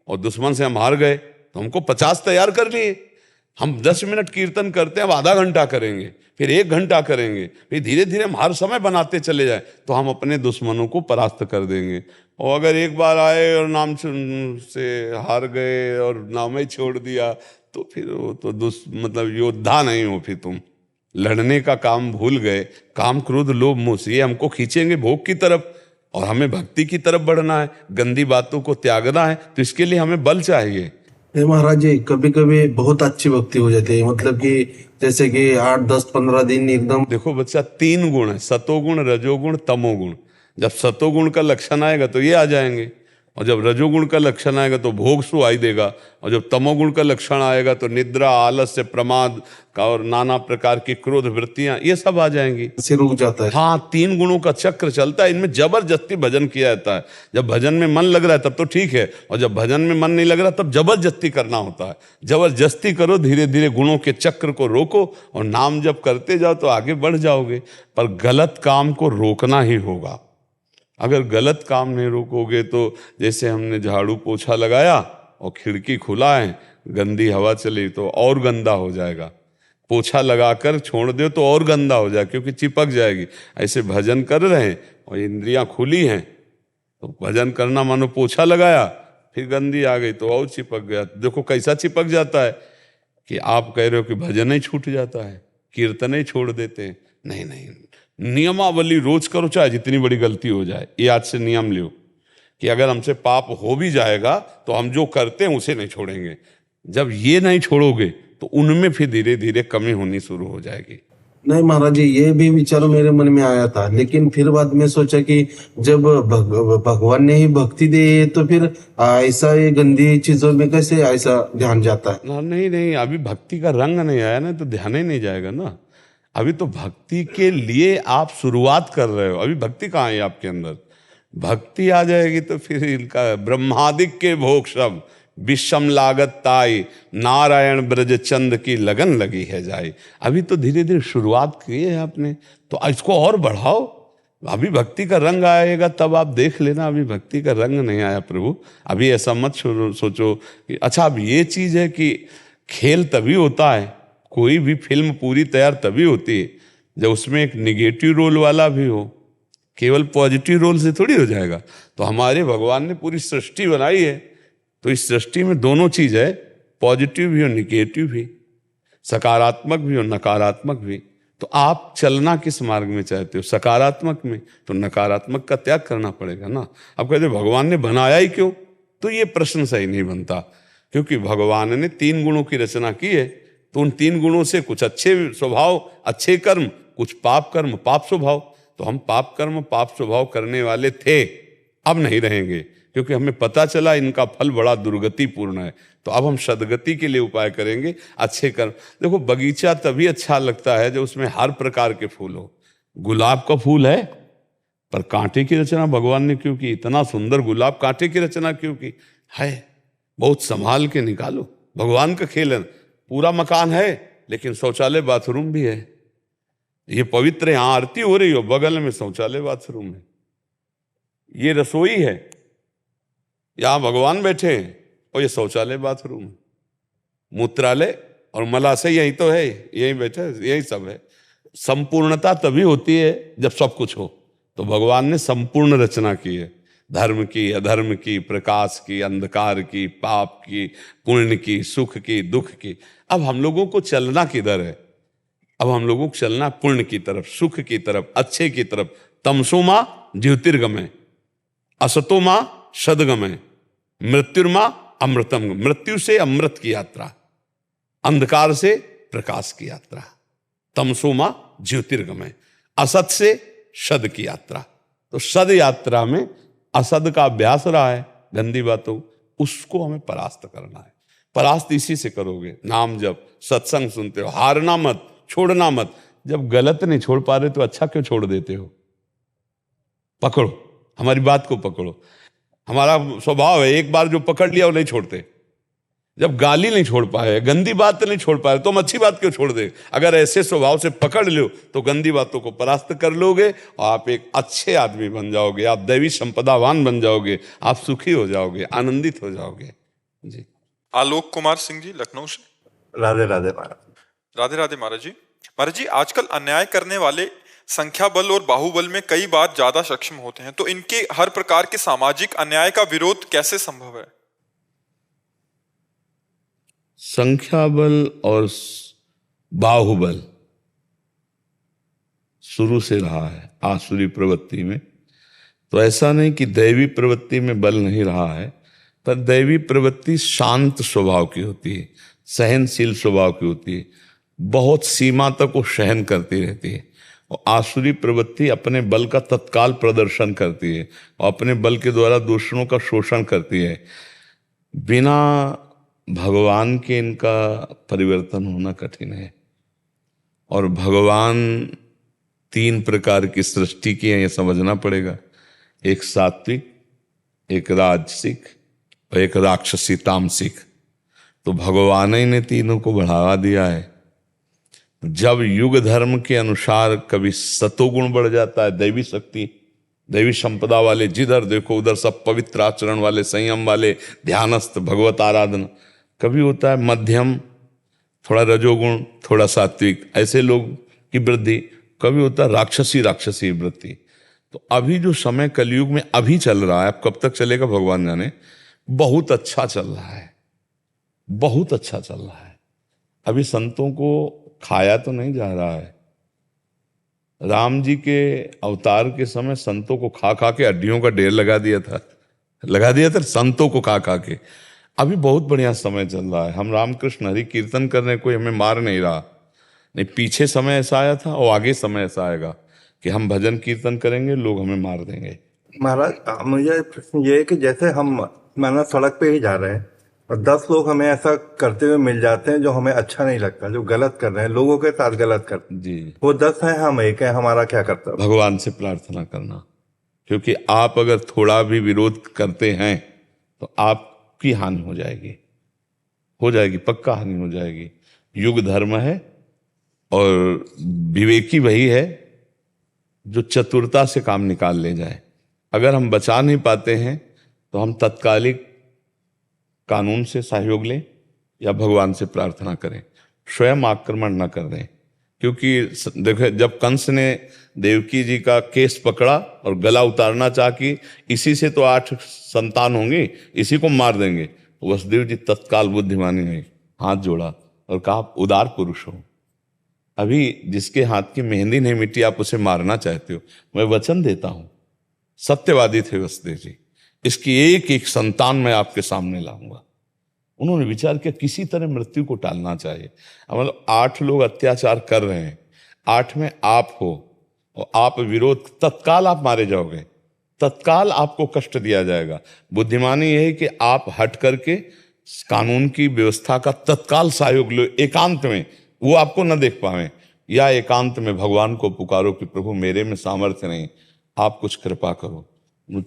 और दुश्मन से हम हार गए तो हमको 50 तैयार कर लिए। हम 10 मिनट कीर्तन करते हैं, अब आधा घंटा करेंगे, फिर 1 घंटा करेंगे, फिर धीरे धीरे हम हर समय बनाते चले जाए तो हम अपने दुश्मनों को परास्त कर देंगे। और अगर एक बार आए और नाम से हार गए और नाम ही छोड़ दिया तो फिर वो तो मतलब योद्धा नहीं हो, फिर तुम लड़ने का काम भूल गए। काम क्रोध लोभ मोह से ये हमको खींचेंगे भोग की तरफ, और हमें भक्ति की तरफ बढ़ना है, गंदी बातों को त्यागना है। तो इसके लिए हमें बल चाहिए। महाराज जी कभी कभी बहुत अच्छी भक्ति हो जाती है, मतलब कि जैसे कि 8 10 15 दिन एकदम। देखो बच्चा, 3 गुण है, सतोगुण रजोगुण तमोगुण। जब सतोगुण का लक्षण आएगा तो ये आ जाएंगे, और जब रजोगुण का लक्षण आएगा तो भोग सुहाई देगा, और जब तमोगुण का लक्षण आएगा तो निद्रा आलस्य प्रमाद का और नाना प्रकार की क्रोध वृत्तियां ये सब आ जाएंगी। से रुक जाता है। हाँ, 3 गुणों का चक्र चलता है। इनमें जबरदस्ती भजन किया जाता है। जब भजन में मन लग रहा है तब तो ठीक है, और जब भजन में मन नहीं लग रहा तब जबरदस्ती करना होता है। जबरदस्ती करो, धीरे धीरे गुणों के चक्र को रोको और नाम जब करते जाओ तो आगे बढ़ जाओगे। पर गलत काम को रोकना ही होगा। अगर गलत काम नहीं रोकोगे तो जैसे हमने झाड़ू पोछा लगाया और खिड़की खुला है, गंदी हवा चली तो और गंदा हो जाएगा। पोछा लगाकर छोड़ दो तो और गंदा हो जाए, क्योंकि चिपक जाएगी। ऐसे भजन कर रहे हैं और इंद्रियां खुली हैं तो भजन करना मानो पोछा लगाया, फिर गंदी आ गई तो और चिपक गया। देखो कैसा चिपक जाता है कि आप कह रहे हो कि भजन ही छूट जाता है, कीर्तन ही छोड़ देते हैं। नहीं नहीं, नियमावली रोज करो, चाहे जितनी बड़ी गलती हो जाए। ये आज से नियम लो कि अगर हमसे पाप हो भी जाएगा तो हम जो करते हैं उसे नहीं छोड़ेंगे। जब ये नहीं छोड़ोगे तो उनमें फिर धीरे धीरे कमी होनी शुरू हो जाएगी। नहीं महाराज जी, ये भी विचार मेरे मन में आया था, लेकिन फिर बाद में सोचा कि जब भगवान ने ही भक्ति दी है तो फिर ऐसा ये गंदी चीजों में कैसे ऐसा ध्यान जाता है? नहीं नहीं, अभी भक्ति का रंग नहीं आया ना, तो ध्यान ही नहीं जाएगा ना। अभी तो भक्ति के लिए आप शुरुआत कर रहे हो, अभी भक्ति कहाँ है आपके अंदर। भक्ति आ जाएगी तो फिर इनका ब्रह्मादिक के भोग सब विषम लागत ताई, नारायण ब्रज चंद की लगन लगी है जाए। अभी तो धीरे धीरे शुरुआत की है आपने, तो इसको और बढ़ाओ। अभी भक्ति का रंग आएगा तब आप देख लेना। अभी भक्ति का रंग नहीं आया प्रभु। अभी ऐसा मत सोचो कि अच्छा अब ये चीज है कि खेल तभी होता है, कोई भी फिल्म पूरी तैयार तभी होती है जब उसमें एक निगेटिव रोल वाला भी हो। केवल पॉजिटिव रोल से थोड़ी हो जाएगा। तो हमारे भगवान ने पूरी सृष्टि बनाई है, तो इस सृष्टि में दोनों चीज है, पॉजिटिव भी और निगेटिव भी, सकारात्मक भी और नकारात्मक भी। तो आप चलना किस मार्ग में चाहते हो? सकारात्मक में, तो नकारात्मक का त्याग करना पड़ेगा ना। अब कहते भगवान ने बनाया ही क्यों, तो ये प्रश्न सही नहीं बनता, क्योंकि भगवान ने 3 गुणों की रचना की है। तो उन 3 गुणों से कुछ अच्छे स्वभाव अच्छे कर्म, कुछ पाप कर्म पाप स्वभाव। तो हम पाप कर्म पाप स्वभाव करने वाले थे, अब नहीं रहेंगे, क्योंकि हमें पता चला इनका फल बड़ा दुर्गतिपूर्ण है। तो अब हम सदगति के लिए उपाय करेंगे, अच्छे कर्म। देखो बगीचा तभी अच्छा लगता है जब उसमें हर प्रकार के फूल हो। गुलाब का फूल है पर कांटे की रचना भगवान ने क्यों की? इतना सुंदर गुलाब, कांटे की रचना क्यों की है? बहुत संभाल के निकालो, भगवान का खेल है। पूरा मकान है लेकिन शौचालय बाथरूम भी है। ये पवित्र, यहां आरती हो रही हो, बगल में शौचालय बाथरूम है। ये रसोई है, यहां भगवान बैठे हैं और ये शौचालय बाथरूम है। मूत्रालय और मलाशय यही तो है, यही बैठे, यही सब है। संपूर्णता तभी होती है जब सब कुछ हो। तो भगवान ने संपूर्ण रचना की है, धर्म की, अधर्म की, प्रकाश की, अंधकार की, पाप की, पुण्य की, सुख की, दुख की। अब हम लोगों को चलना किधर है? अब हम लोगों को चलना पुण्य की तरफ, सुख की तरफ, अच्छे की तरफ। तमसोमा ज्योतिर्गमय, असतोमा सदगमय, मृत्युर्मा अमृतम। मृत्यु से अमृत की यात्रा, अंधकार से प्रकाश की यात्रा। तमसोमा ज्योतिर्गमय, असत से सद की यात्रा। तो सद यात्रा में असद का अभ्यास रहा है, गंदी बातों, उसको हमें परास्त करना है। परास्त इसी से करोगे, नाम जब, सत्संग सुनते हो, हारना मत, छोड़ना मत। जब गलत नहीं छोड़ पा रहे तो अच्छा क्यों छोड़ देते हो? पकड़ो, हमारी बात को पकड़ो। हमारा स्वभाव है, एक बार जो पकड़ लिया वो नहीं छोड़ते। जब गाली नहीं छोड़ पाए, गंदी बात नहीं छोड़ पाए, तो हम अच्छी बात क्यों छोड़ दे? अगर ऐसे स्वभाव से पकड़ लो तो गंदी बातों को परास्त कर लोगे और आप एक अच्छे आदमी बन जाओगे, आप दैवी संपदावान बन जाओगे, आप सुखी हो जाओगे, आनंदित हो जाओगे। जी। आलोक कुमार सिंह जी, लखनऊ से। राधे राधे महाराज। राधे राधे महाराज जी। महाराज जी, आजकल अन्याय करने वाले संख्या बल और बाहुबल में कई बार ज्यादा सक्षम होते हैं, तो इनके हर प्रकार के सामाजिक अन्याय का विरोध कैसे संभव है? संख्या बल और बाहुबल शुरू से रहा है आसुरी प्रवृत्ति में। तो ऐसा नहीं कि दैवी प्रवृत्ति में बल नहीं रहा है, पर दैवी प्रवृत्ति शांत स्वभाव की होती है, सहनशील स्वभाव की होती है, बहुत सीमा तक वो सहन करती रहती है। और आसुरी प्रवृत्ति अपने बल का तत्काल प्रदर्शन करती है और अपने बल के द्वारा दूसरों का शोषण करती है। बिना भगवान के इनका परिवर्तन होना कठिन है। और भगवान 3 प्रकार की सृष्टि की है, ये समझना पड़ेगा। एक सात्विक, एक राजसिक और एक राक्षसी तामसिक। तो भगवान ही ने तीनों को बढ़ावा दिया है। जब युग धर्म के अनुसार कभी सतोगुण बढ़ जाता है, दैवी शक्ति, दैवी संपदा वाले, जिधर देखो उधर सब पवित्र आचरण वाले, संयम वाले, ध्यानस्थ, भगवत आराधना। कभी होता है मध्यम, थोड़ा रजोगुण, थोड़ा सात्विक, ऐसे लोग की वृद्धि। कभी होता है राक्षसी वृद्धि। तो अभी जो समय कलयुग में अभी चल रहा है, अब कब तक चलेगा भगवान जाने, बहुत अच्छा चल रहा है, बहुत अच्छा चल रहा है। अभी संतों को खाया तो नहीं जा रहा है। राम जी के अवतार के समय संतों को खा खा के हड्डियों का ढेर लगा दिया था संतों को खा खा के। अभी बहुत बढ़िया समय चल रहा है। हम रामकृष्ण हरि कीर्तन करने कोई हमें मार नहीं रहा। नहीं, पीछे समय ऐसा आया था और आगे समय ऐसा आएगा कि हम भजन कीर्तन करेंगे, लोग हमें मार देंगे। महाराज, मुझे प्रश्न ये है कि जैसे हम माना सड़क पे ही जा रहे हैं और 10 लोग हमें ऐसा करते हुए मिल जाते हैं जो हमें अच्छा नहीं लगता, जो गलत कर रहे हैं, लोगों के साथ गलत करते हैं। जी। वो 10 हैं, हम एक हैं, हमारा क्या करता है? भगवान से प्रार्थना करना। क्योंकि आप अगर थोड़ा भी विरोध करते हैं तो आपकी हानि हो जाएगी, पक्का हानि हो जाएगी। युग धर्म है और विवेकी वही है जो चतुरता से काम निकाल ले जाए। अगर हम बचा नहीं पाते हैं तो हम तत्कालिक कानून से सहयोग लें या भगवान से प्रार्थना करें, स्वयं आक्रमण न कर दें। क्योंकि देखो, जब कंस ने देवकी जी का केस पकड़ा और गला उतारना चाहा कि इसी से तो 8 संतान होंगे, इसी को मार देंगे, वसुदेव जी तत्काल बुद्धिमानी में हाथ जोड़ा और कहा, आप उदार पुरुष हो, अभी जिसके हाथ की मेहंदी नहीं मिटी आप उसे मारना चाहते हो, मैं वचन देता हूं। सत्यवादी थे वसुदेव जी, इसकी एक एक संतान मैं आपके सामने लाऊंगा। उन्होंने विचार किया किसी तरह मृत्यु को टालना चाहिए। मतलब 8 लोग अत्याचार कर रहे हैं, 8 में आप हो और आप विरोध, तत्काल आप मारे जाओगे, तत्काल आपको कष्ट दिया जाएगा। बुद्धिमानी यह है कि आप हट करके कानून की व्यवस्था का तत्काल सहयोग लो, एकांत में, वो आपको न देख पाए, या एकांत में भगवान को पुकारो कि प्रभु मेरे में सामर्थ्य नहीं, आप कुछ कृपा करो।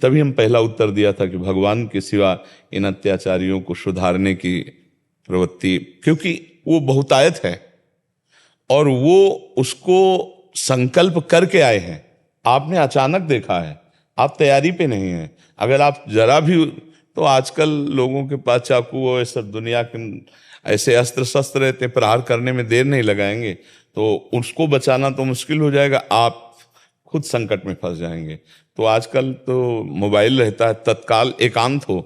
तभी हम पहला उत्तर दिया था कि भगवान के सिवा इन अत्याचारियों को सुधारने की प्रवृत्ति, क्योंकि वो बहुतायत है और वो उसको संकल्प करके आए हैं। आपने अचानक देखा है, आप तैयारी पे नहीं हैं। अगर आप जरा भी, तो आजकल लोगों के पास चाकू और सब दुनिया के ऐसे अस्त्र शस्त्र रहते, प्रहार करने में देर नहीं लगाएंगे। तो उसको बचाना तो मुश्किल हो जाएगा, आप खुद संकट में फंस जाएंगे। तो आजकल तो मोबाइल रहता है, तत्काल एकांत हो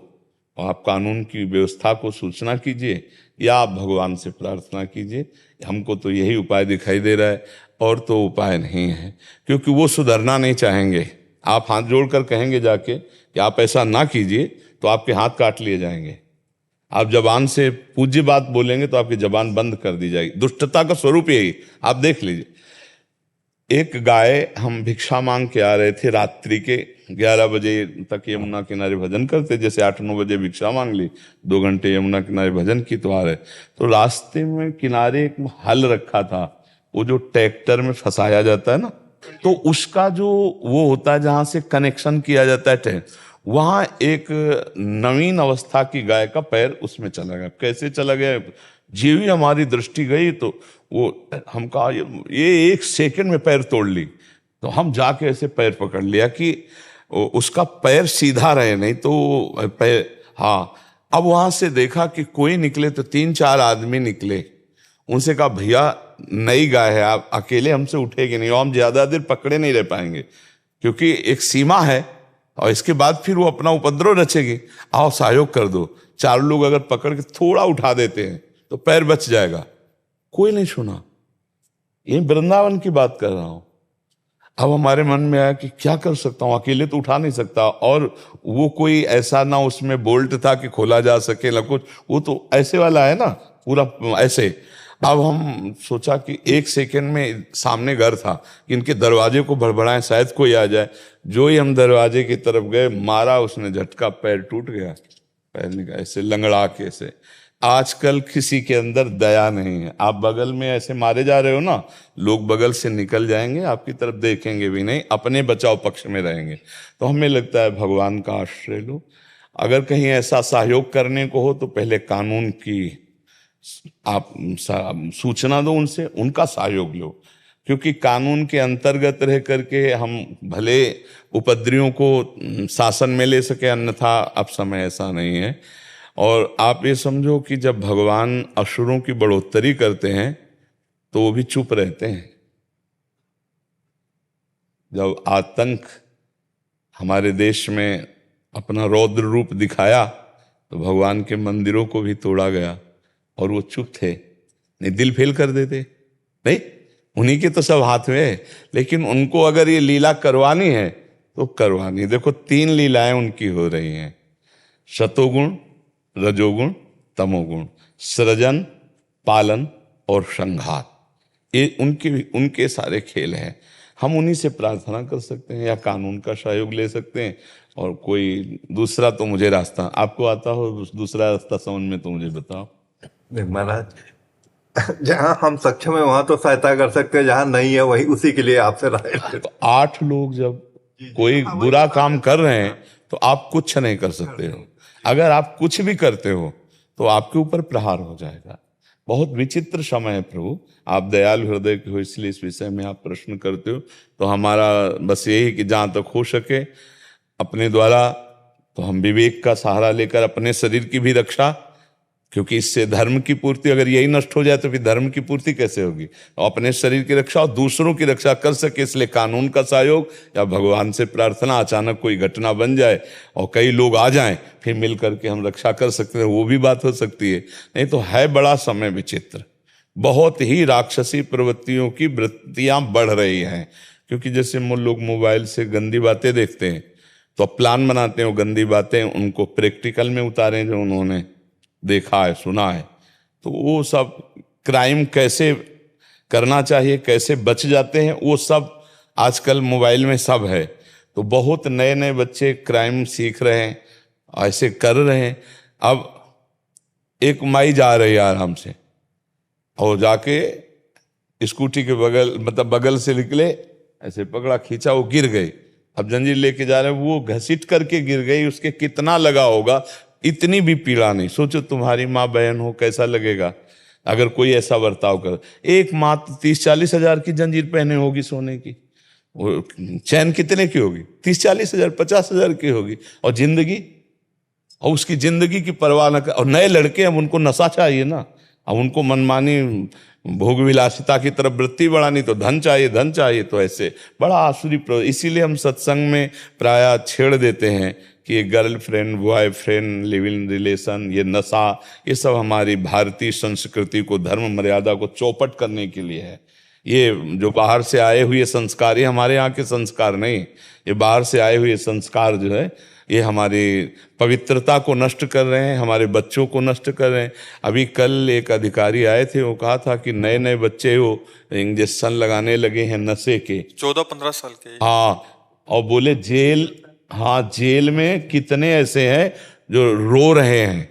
आप कानून की व्यवस्था को सूचना कीजिए या आप भगवान से प्रार्थना कीजिए। हमको तो यही उपाय दिखाई दे रहा है, और तो उपाय नहीं है, क्योंकि वो सुधरना नहीं चाहेंगे। आप हाथ जोड़कर कहेंगे जाके कि आप ऐसा ना कीजिए तो आपके हाथ काट लिए जाएंगे। आप जबान से पूज्य बात बोलेंगे तो आपकी जबान बंद कर दी जाएगी। दुष्टता का स्वरूप यही, आप देख लीजिए। एक गाय, हम भिक्षा मांग के आ रहे थे, रात्रि के 11 बजे तक यमुना किनारे भजन करते, जैसे 8-9 बजे भिक्षा मांग ली, 2 घंटे यमुना किनारे भजन की तो आ रहे। तो रास्ते में किनारे एक हल रखा था, वो जो ट्रैक्टर में फंसाया जाता है ना, तो उसका जो वो होता है जहां से कनेक्शन किया जाता है ट्रेन, वहां एक नवीन अवस्था की गाय का पैर उसमें चला गया। कैसे चला गया, जी हुई हमारी दृष्टि गई तो वो, हम कहा ये 1 सेकंड में पैर तोड़ ली। तो हम जाके ऐसे पैर पकड़ लिया कि उसका पैर सीधा रहे, नहीं तो पैर, हाँ। अब वहां से देखा कि कोई निकले तो 3-4 आदमी निकले। उनसे कहा भैया नई गाय है, आप अकेले हमसे उठेगी नहीं, और हम ज्यादा देर पकड़े नहीं रह पाएंगे, क्योंकि एक सीमा है और इसके बाद फिर वो अपना उपद्रव रचेगी। आओ सहयोग कर दो। 4 लोग अगर पकड़ के थोड़ा उठा देते हैं तो पैर बच जाएगा। कोई नहीं सुना। ये वृंदावन की बात कर रहा हूं। अब हमारे मन में आया कि क्या कर सकता हूं, अकेले तो उठा नहीं सकता, और वो कोई ऐसा ना उसमें बोल्ट था कि खोला जा सके ना कुछ, वो तो ऐसे वाला है ना पूरा ऐसे। अब हम सोचा कि 1 सेकंड में सामने घर था, इनके दरवाजे को भड़बड़ाएं, शायद कोई आ जाए। जो ही हम दरवाजे की तरफ गए, मारा उसने झटका, पैर टूट गया, पैर निकाल ऐसे लंगड़ा के से। आजकल किसी के अंदर दया नहीं है। आप बगल में ऐसे मारे जा रहे हो ना, लोग बगल से निकल जाएंगे, आपकी तरफ देखेंगे भी नहीं, अपने बचाव पक्ष में रहेंगे। तो हमें लगता है भगवान का आश्रय लो। अगर कहीं ऐसा सहयोग करने को हो तो पहले कानून की आप सूचना दो, उनसे उनका सहयोग लो, क्योंकि कानून के अंतर्गत रह करके हम भले उपद्रवियों को शासन में ले सके, अन्यथा अब समय ऐसा नहीं है। और आप ये समझो कि जब भगवान असुरों की बढ़ोतरी करते हैं तो वो भी चुप रहते हैं। जब आतंक हमारे देश में अपना रौद्र रूप दिखाया तो भगवान के मंदिरों को भी तोड़ा गया, और वो चुप थे, नहीं दिल फेल कर देते, नहीं उन्हीं के तो सब हाथ में है। लेकिन उनको अगर ये लीला करवानी है तो करवानी। देखो 3 लीलाएं उनकी हो रही हैं, शतोगुण, रजोगुण, तमोगुण, सृजन, पालन और संहार। ये उनके सारे खेल हैं। हम उन्हीं से प्रार्थना कर सकते हैं या कानून का सहयोग ले सकते हैं, और कोई दूसरा तो मुझे रास्ता, आपको आता हो दूसरा रास्ता समझ में तो मुझे बताओ। नहीं महाराज, जहाँ हम सक्षम है वहां तो सहायता कर सकते हैं, जहाँ नहीं है वही उसी के लिए आपसे राय। तो 8 लोग जब कोई बुरा काम कर रहे हैं तो आप कुछ नहीं कर सकते हो। अगर आप कुछ भी करते हो तो आपके ऊपर प्रहार हो जाएगा। बहुत विचित्र समय है प्रभु, आप दयालु हृदय के हो, इसलिए इस विषय में आप प्रश्न करते हो। तो हमारा बस यही कि जहाँ तक हो सके अपने द्वारा, तो हम विवेक का सहारा लेकर अपने शरीर की भी रक्षा, क्योंकि इससे धर्म की पूर्ति, अगर यही नष्ट हो जाए तो फिर धर्म की पूर्ति कैसे होगी। तो अपने शरीर की रक्षा और दूसरों की रक्षा कर सके, इसलिए कानून का सहयोग या भगवान से प्रार्थना। अचानक कोई घटना बन जाए और कई लोग आ जाएं, फिर मिल करके हम रक्षा कर सकते हैं, वो भी बात हो सकती है। नहीं तो है बड़ा समय विचित्र, बहुत ही राक्षसी प्रवृत्तियों की वृत्तियां बढ़ रही हैं। क्योंकि जैसे लोग मोबाइल से गंदी बातें देखते हैं तो प्लान बनाते हैं, वो गंदी बातें उनको प्रैक्टिकल में उतारें जो उन्होंने देखा है, सुना है। तो वो सब क्राइम कैसे करना चाहिए, कैसे बच जाते हैं, वो सब आजकल मोबाइल में सब है। तो बहुत नए नए बच्चे क्राइम सीख रहे हैं, ऐसे कर रहे हैं। अब एक माई जा रही है आराम से, और जाके स्कूटी के बगल, मतलब बगल से निकले, ऐसे पकड़ा, खींचा, वो गिर गई। अब जंजीर लेके जा रहे, वो घसीट करके गिर गई, उसके कितना लगा होगा, इतनी भी पीड़ा नहीं। सोचो तुम्हारी माँ बहन हो, कैसा लगेगा अगर कोई ऐसा बर्ताव कर। एक माँ 30-40 हजार की जंजीर पहने होगी सोने की, वो चैन कितने की होगी? 30-40 हजार, 50 हजार की होगी। और जिंदगी, और उसकी जिंदगी की परवाह न कर। और नए लड़के, हम उनको नशा चाहिए ना, अब उनको मनमानी भोग विलासिता की तरफ वृत्ति बढ़ानी, तो धन चाहिए, तो ऐसे बड़ा आसुरी इसीलिए हम सत्संग में प्रायः छेड़ देते हैं कि ये girlfriend, boyfriend, live in relation, ये नशा, ये सब हमारी भारतीय संस्कृति को, धर्म मर्यादा को चौपट करने के लिए है। ये जो बाहर से आए हुए संस्कार, ये हमारे यहाँ के संस्कार नहीं, ये बाहर से आए हुए संस्कार जो है ये हमारी पवित्रता को नष्ट कर रहे हैं, हमारे बच्चों को नष्ट कर रहे हैं। अभी कल एक अधिकारी आए थे, वो कहा था कि नए नए बच्चे वो इंजेक्शन लगाने लगे हैं नशे के, 14-15 साल के। हाँ, और बोले जेल में कितने ऐसे हैं जो रो रहे हैं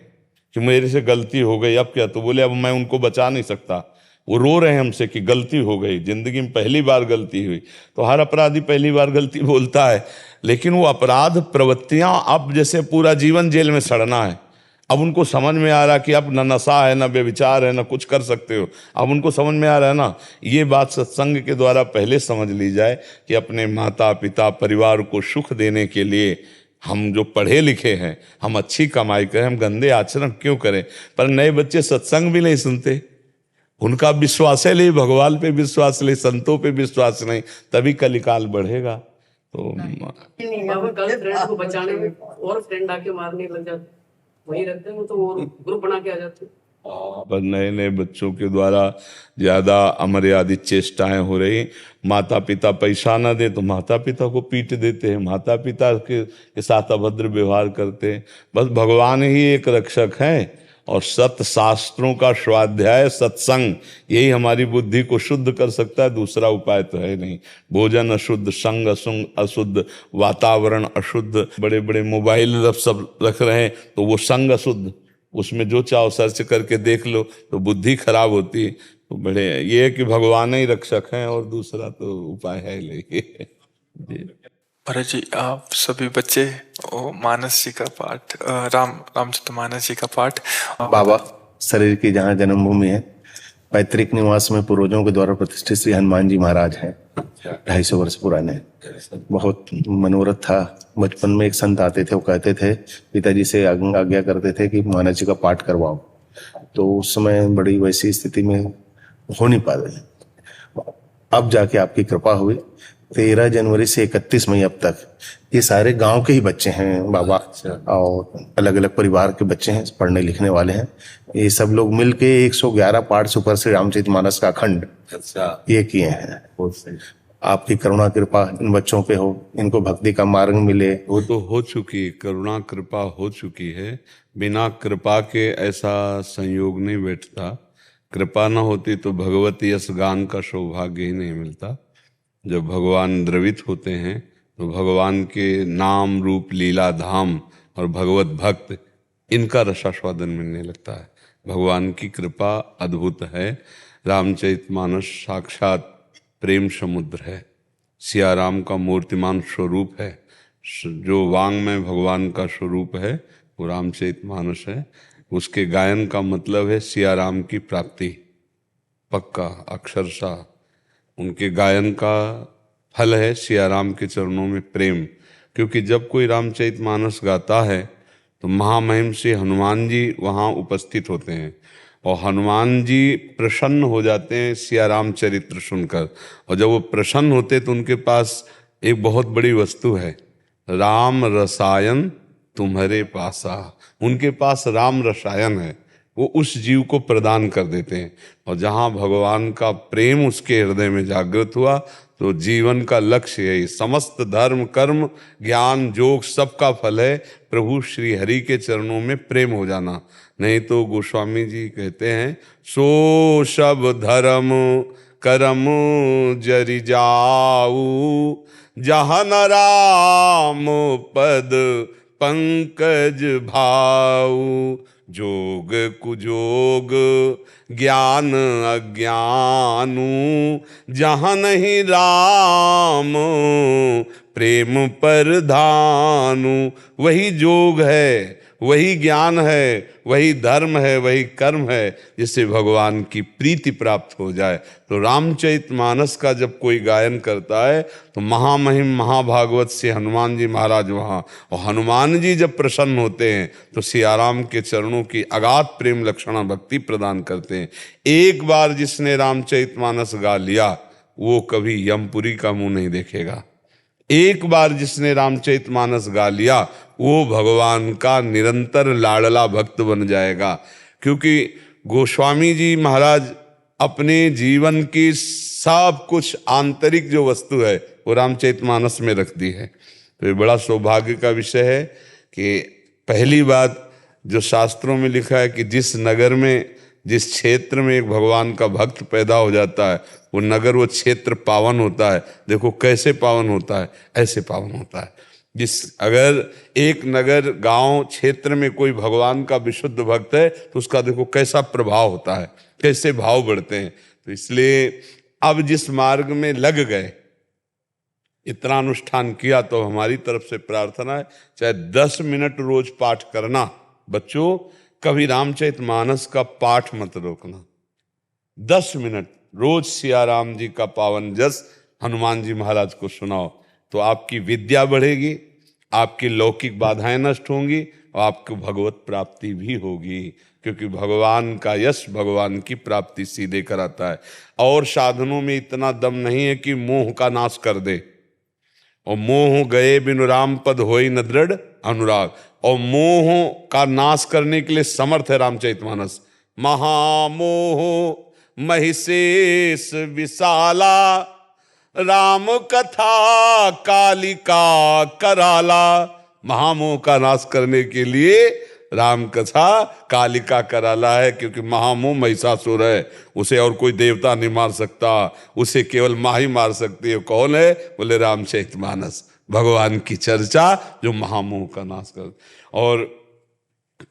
कि मेरे से गलती हो गई, अब क्या। तो बोले अब मैं उनको बचा नहीं सकता, वो रो रहे हैं हमसे कि गलती हो गई, जिंदगी में पहली बार गलती हुई। तो हर अपराधी पहली बार गलती बोलता है, लेकिन वो अपराध प्रवृत्तियां अब जैसे पूरा जीवन जेल में सड़ना है। अब उनको समझ में आ रहा कि अब न नशा है, न व्यभिचार है, न कुछ कर सकते हो। अब उनको समझ में आ रहा है ना, ये बात सत्संग के द्वारा पहले समझ ली जाए कि अपने माता पिता परिवार को सुख देने के लिए हम जो पढ़े लिखे हैं, हम अच्छी कमाई करें, हम गंदे आचरण क्यों करें। पर नए बच्चे सत्संग भी नहीं सुनते, उनका विश्वास है नहीं, भगवान पे विश्वास नहीं, संतों पे विश्वास नहीं, तभी कलिकाल बढ़ेगा। तो गर्लफ्रेंड को बचाने में और फ्रेंड आके मारने लग जाते, वही रहते हैं वो, तो और ग्रुप बना के आ जाते हैं। पर नए नए बच्चों के द्वारा ज्यादा अमर्यादित चेष्टाएं हो रही। माता पिता पैसा ना दे तो माता पिता को पीट देते हैं, माता पिता के साथ अभद्र व्यवहार करते हैं। बस भगवान ही एक रक्षक हैं, और सत शास्त्रों का स्वाध्याय सत्संग, यही हमारी बुद्धि को शुद्ध कर सकता है, दूसरा उपाय तो है नहीं। भोजन अशुद्ध, संग अशुद्ध, वातावरण अशुद्ध, बड़े बड़े मोबाइल सब रख रहे हैं तो वो संग अशुद्ध, उसमें जो चाहो सर्च करके देख लो तो बुद्धि खराब होती है। तो बड़े ये है कि भगवान ही रक्षक हैं, और दूसरा तो उपाय है नहीं। महाराज जी, आप सभी बच्चे मानस जी का पाठ, रामचरितमानस जी का पाठ। बाबा शरीर की जहाँ जन्मभूमि है, पैतृक निवास में पूर्वजों के द्वारा प्रतिष्ठित श्री हनुमान जी महाराज हैं, 250 वर्ष पुराने। बहुत मनोरथ था। बचपन में एक संत आते थे, वो कहते थे, पिताजी से आज्ञा करते थे कि मानस जी का पाठ करवाओ। तो उस समय बड़ी वैसी स्थिति में हो नहीं पा रहे। अब जाके आपकी कृपा हुई। 13 जनवरी से 31 मई अब तक ये सारे गांव के ही बच्चे हैं बाबा, और अलग अलग परिवार के बच्चे हैं, पढ़ने लिखने वाले हैं। ये सब लोग मिलके 111 पाठ सुपर श्री रामचरितमानस का अखंड ये किए हैं। आपकी करुणा कृपा इन बच्चों पे हो, इनको भक्ति का मार्ग मिले। वो तो हो चुकी, करुणा कृपा हो चुकी है। बिना कृपा के ऐसा संयोग नहीं बैठता। कृपा न होती तो भगवत यश गान का सौभाग्य ही नहीं मिलता। जब भगवान द्रवित होते हैं तो भगवान के नाम रूप लीला धाम और भगवत भक्त, इनका रसास्वादन मिलने लगता है। भगवान की कृपा अद्भुत है। रामचरितमानस साक्षात प्रेम समुद्र है, सियाराम का मूर्तिमान स्वरूप है। जो वांग में भगवान का स्वरूप है वो रामचरितमानस है। उसके गायन का मतलब है सियाराम की प्राप्ति, पक्का अक्षरशः। उनके गायन का फल है सियाराम के चरणों में प्रेम। क्योंकि जब कोई रामचरितमानस गाता है तो महामहिम से हनुमान जी वहाँ उपस्थित होते हैं, और हनुमान जी प्रसन्न हो जाते हैं सियाराम चरित्र सुनकर। और जब वो प्रसन्न होते तो उनके पास एक बहुत बड़ी वस्तु है, राम रसायन तुम्हारे पासा। उनके पास राम रसायन है, वो उस जीव को प्रदान कर देते हैं। और जहाँ भगवान का प्रेम उसके हृदय में जागृत हुआ तो जीवन का लक्ष्य है, समस्त धर्म कर्म ज्ञान योग सबका फल है प्रभु श्री हरि के चरणों में प्रेम हो जाना। नहीं तो गोस्वामी जी कहते हैं, सो सब धर्म करम जरि जाऊ, जहाँ न राम पद पंकज भाऊ। जोग कुजोग ज्ञान अज्ञानू, जहाँ नहीं राम प्रेम परधानु। वही जोग है, वही ज्ञान है, वही धर्म है, वही कर्म है जिससे भगवान की प्रीति प्राप्त हो जाए। तो रामचरितमानस का जब कोई गायन करता है तो महामहिम महाभागवत से हनुमान जी महाराज वहाँ, और हनुमान जी जब प्रसन्न होते हैं तो सियाराम के चरणों की अगाध प्रेम लक्षणा भक्ति प्रदान करते हैं। एक बार जिसने रामचरितमानस गा लिया वो कभी यमपुरी का मुंह नहीं देखेगा। एक बार जिसने रामचरितमानस गा लिया वो भगवान का निरंतर लाडला भक्त बन जाएगा। क्योंकि गोस्वामी जी महाराज अपने जीवन की सब कुछ आंतरिक जो वस्तु है वो रामचरितमानस में रख दी है। तो ये बड़ा सौभाग्य का विषय है कि पहली बात जो शास्त्रों में लिखा है कि जिस नगर में, जिस क्षेत्र में एक भगवान का भक्त पैदा हो जाता है वो नगर, वो क्षेत्र पावन होता है। देखो कैसे पावन होता है, ऐसे पावन होता है। अगर एक नगर, गांव, क्षेत्र में कोई भगवान का विशुद्ध भक्त है तो उसका देखो कैसा प्रभाव होता है, कैसे भाव बढ़ते हैं। तो इसलिए अब जिस मार्ग में लग गए, इतना अनुष्ठान किया, तो हमारी तरफ से प्रार्थना है चाहे 10 मिनट रोज पाठ करना। बच्चों कभी रामचरितमानस का पाठ मत रोकना। 10 मिनट रोज सिया राम जी का पावन जस हनुमान जी महाराज को सुनाओ तो आपकी विद्या बढ़ेगी, आपकी लौकिक बाधाएं नष्ट होंगी और आपको भगवत प्राप्ति भी होगी। क्योंकि भगवान का यश भगवान की प्राप्ति सीधे कराता है। और साधनों में इतना दम नहीं है कि मोह का नाश कर दे, और मोह गए बिनु राम पद होई न दृढ़ अनुराग। और मोह का नाश करने के लिए समर्थ है रामचरितमानस। महामोह महिषेष विशाला, राम कथा कालिका कराला। महामोह का नाश करने के लिए राम कथा कालिका कराला है। क्योंकि महामोह महिषासुर है, उसे और कोई देवता नहीं मार सकता, उसे केवल माँ ही मार सकती है। कौन है? बोले रामचरितमानस, भगवान की चर्चा जो महामोह का नाश कर। और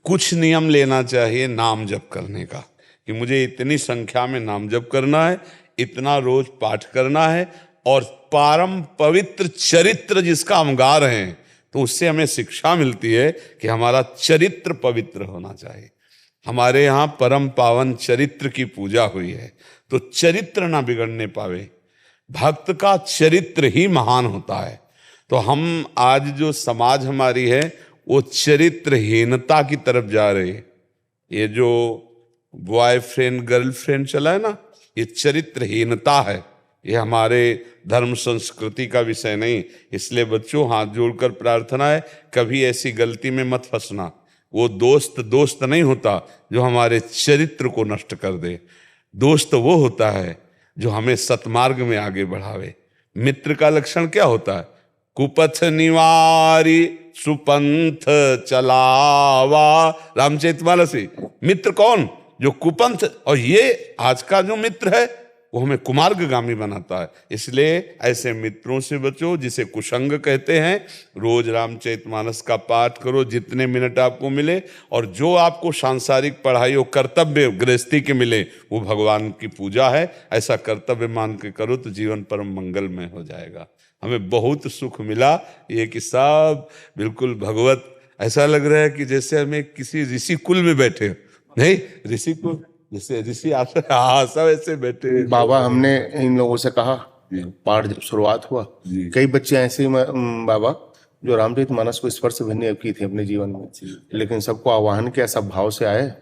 कुछ नियम लेना चाहिए नाम जप करने का, कि मुझे इतनी संख्या में नाम जप करना है, इतना रोज पाठ करना है। और परम पवित्र चरित्र जिसका हम गा रहे हैं तो उससे हमें शिक्षा मिलती है कि हमारा चरित्र पवित्र होना चाहिए। हमारे यहाँ परम पावन चरित्र की पूजा हुई है, तो चरित्र ना बिगड़ने पावे। भक्त का चरित्र ही महान होता है। तो हम आज जो समाज हमारी है वो चरित्रहीनता की तरफ जा रही है। ये जो बॉयफ्रेंड गर्लफ्रेंड चला है ना, ये चरित्रहीनता है। ये हमारे धर्म संस्कृति का विषय नहीं। इसलिए बच्चों हाथ जोड़कर प्रार्थना है, कभी ऐसी गलती में मत फंसना। वो दोस्त नहीं होता जो हमारे चरित्र को नष्ट कर दे। दोस्त वो होता है जो हमें सतमार्ग में आगे बढ़ावे। मित्र का लक्षण क्या होता है? कुपथ निवारी सुपंथ चलावा। रामचरितमानस। मित्र कौन? जो कुपंथ। और ये आज का जो मित्र है वो हमें कुमार्गगामी बनाता है। इसलिए ऐसे मित्रों से बचो जिसे कुसंग कहते हैं। रोज रामचरितमानस का पाठ करो जितने मिनट आपको मिले, और जो आपको सांसारिक पढ़ाई और कर्तव्य गृहस्थी के मिले वो भगवान की पूजा है। ऐसा कर्तव्य मान के करो तो जीवन परम मंगलमय हो जाएगा। हमें बहुत सुख मिला ये कि सब बिल्कुल भगवत। ऐसा लग रहा है कि जैसे हमें किसी ऋषि कुल में बैठे। नहीं, ऋषि कुल जैसे ऋषि सब ऐसे बैठे। बाबा हमने इन लोगों से कहा, पाठ जब शुरुआत हुआ, कई बच्चे ऐसे बाबा जो रामचरितमानस को स्पर्श भी नहीं की थी अपने जीवन में, लेकिन सबको आह्वान किया, सब भाव से आए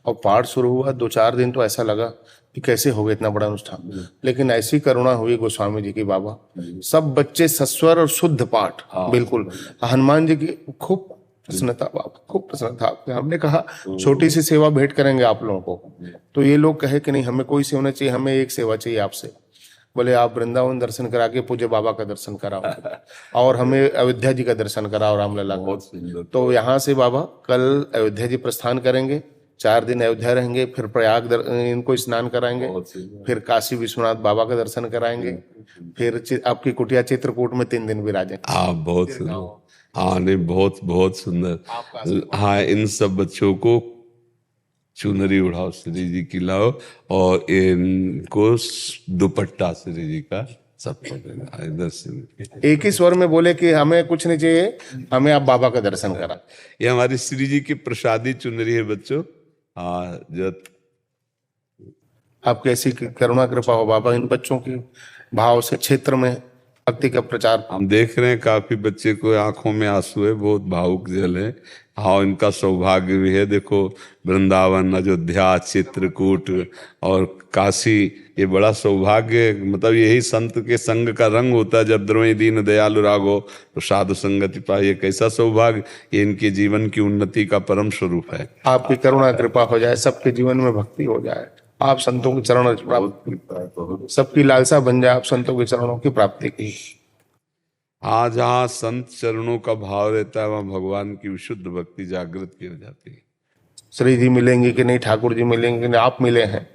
और पाठ शुरू हुआ। 2-4 दिन तो ऐसा लगा कि कैसे हो गया इतना बड़ा अनुष्ठान, लेकिन ऐसी करुणा हुई गोस्वामी जी की बाबा, सब बच्चे सस्वर और शुद्ध पाठ। बिल्कुल हनुमान जी की खूब प्रसन्नता बाबा, खूब प्रसन्नता। हमने कहा छोटी सी सेवा भेंट करेंगे आप लोगों को, तो ये लोग कहे कि नहीं हमें कोई सेवा नहीं चाहिए, हमें एक सेवा चाहिए आपसे। बोले आप वृंदावन दर्शन करा के पूज्य बाबा का दर्शन कराओ और हमें अयोध्या जी का दर्शन कराओ, रामलला का। तो यहाँ से बाबा कल अयोध्या जी प्रस्थान करेंगे, 4 दिन अयोध्या रहेंगे, फिर प्रयाग इनको स्नान कराएंगे, फिर काशी विश्वनाथ बाबा का दर्शन कराएंगे, फिर आपकी कुटिया चित्रकूट में 3 दिन विराजेंगे। बहुत सुंदर। हाँ नहीं, बहुत बहुत सुंदर। हाँ, इन सब बच्चों को चुनरी उड़ाओ श्री जी की लाओ और इनको दुपट्टा श्री जी का सबको देना इधर से। एक ही स्वर में बोले कि हमें कुछ नहीं चाहिए, हमें आप बाबा का दर्शन करा। ये हमारी श्री जी की प्रसादी चुन रही है बच्चों। हाँ, जो आपकी ऐसी करुणा कृपा हो बाबा, इन बच्चों की भाव से क्षेत्र में भक्ति का प्रचार। हम देख रहे हैं काफी बच्चे को आंखों में आंसू है, बहुत भावुक जल है। हाँ, इनका सौभाग्य भी है। देखो, वृंदावन, अयोध्या, चित्रकूट और काशी, ये बड़ा सौभाग्य, मतलब यही संत के संग का रंग होता है। जब द्रोही दीन दयालु रागो तो साधु संगति पाए, ये कैसा सौभाग्य, ये इनके जीवन की उन्नति का परम स्वरूप है। आपकी करुणा कृपा हो जाए, सबके जीवन में भक्ति हो जाए, आप संतों के चरण प्राप्त, सबकी लालसा बन जाए आप संतों के चरणों की प्राप्ति की। आज जहाँ संत चरणों का भाव रहता है, वहाँ भगवान की विशुद्ध भक्ति जागृत की हो जाती है। श्री जी मिलेंगे कि नहीं, ठाकुर जी मिलेंगे कि नहीं, आप मिले हैं,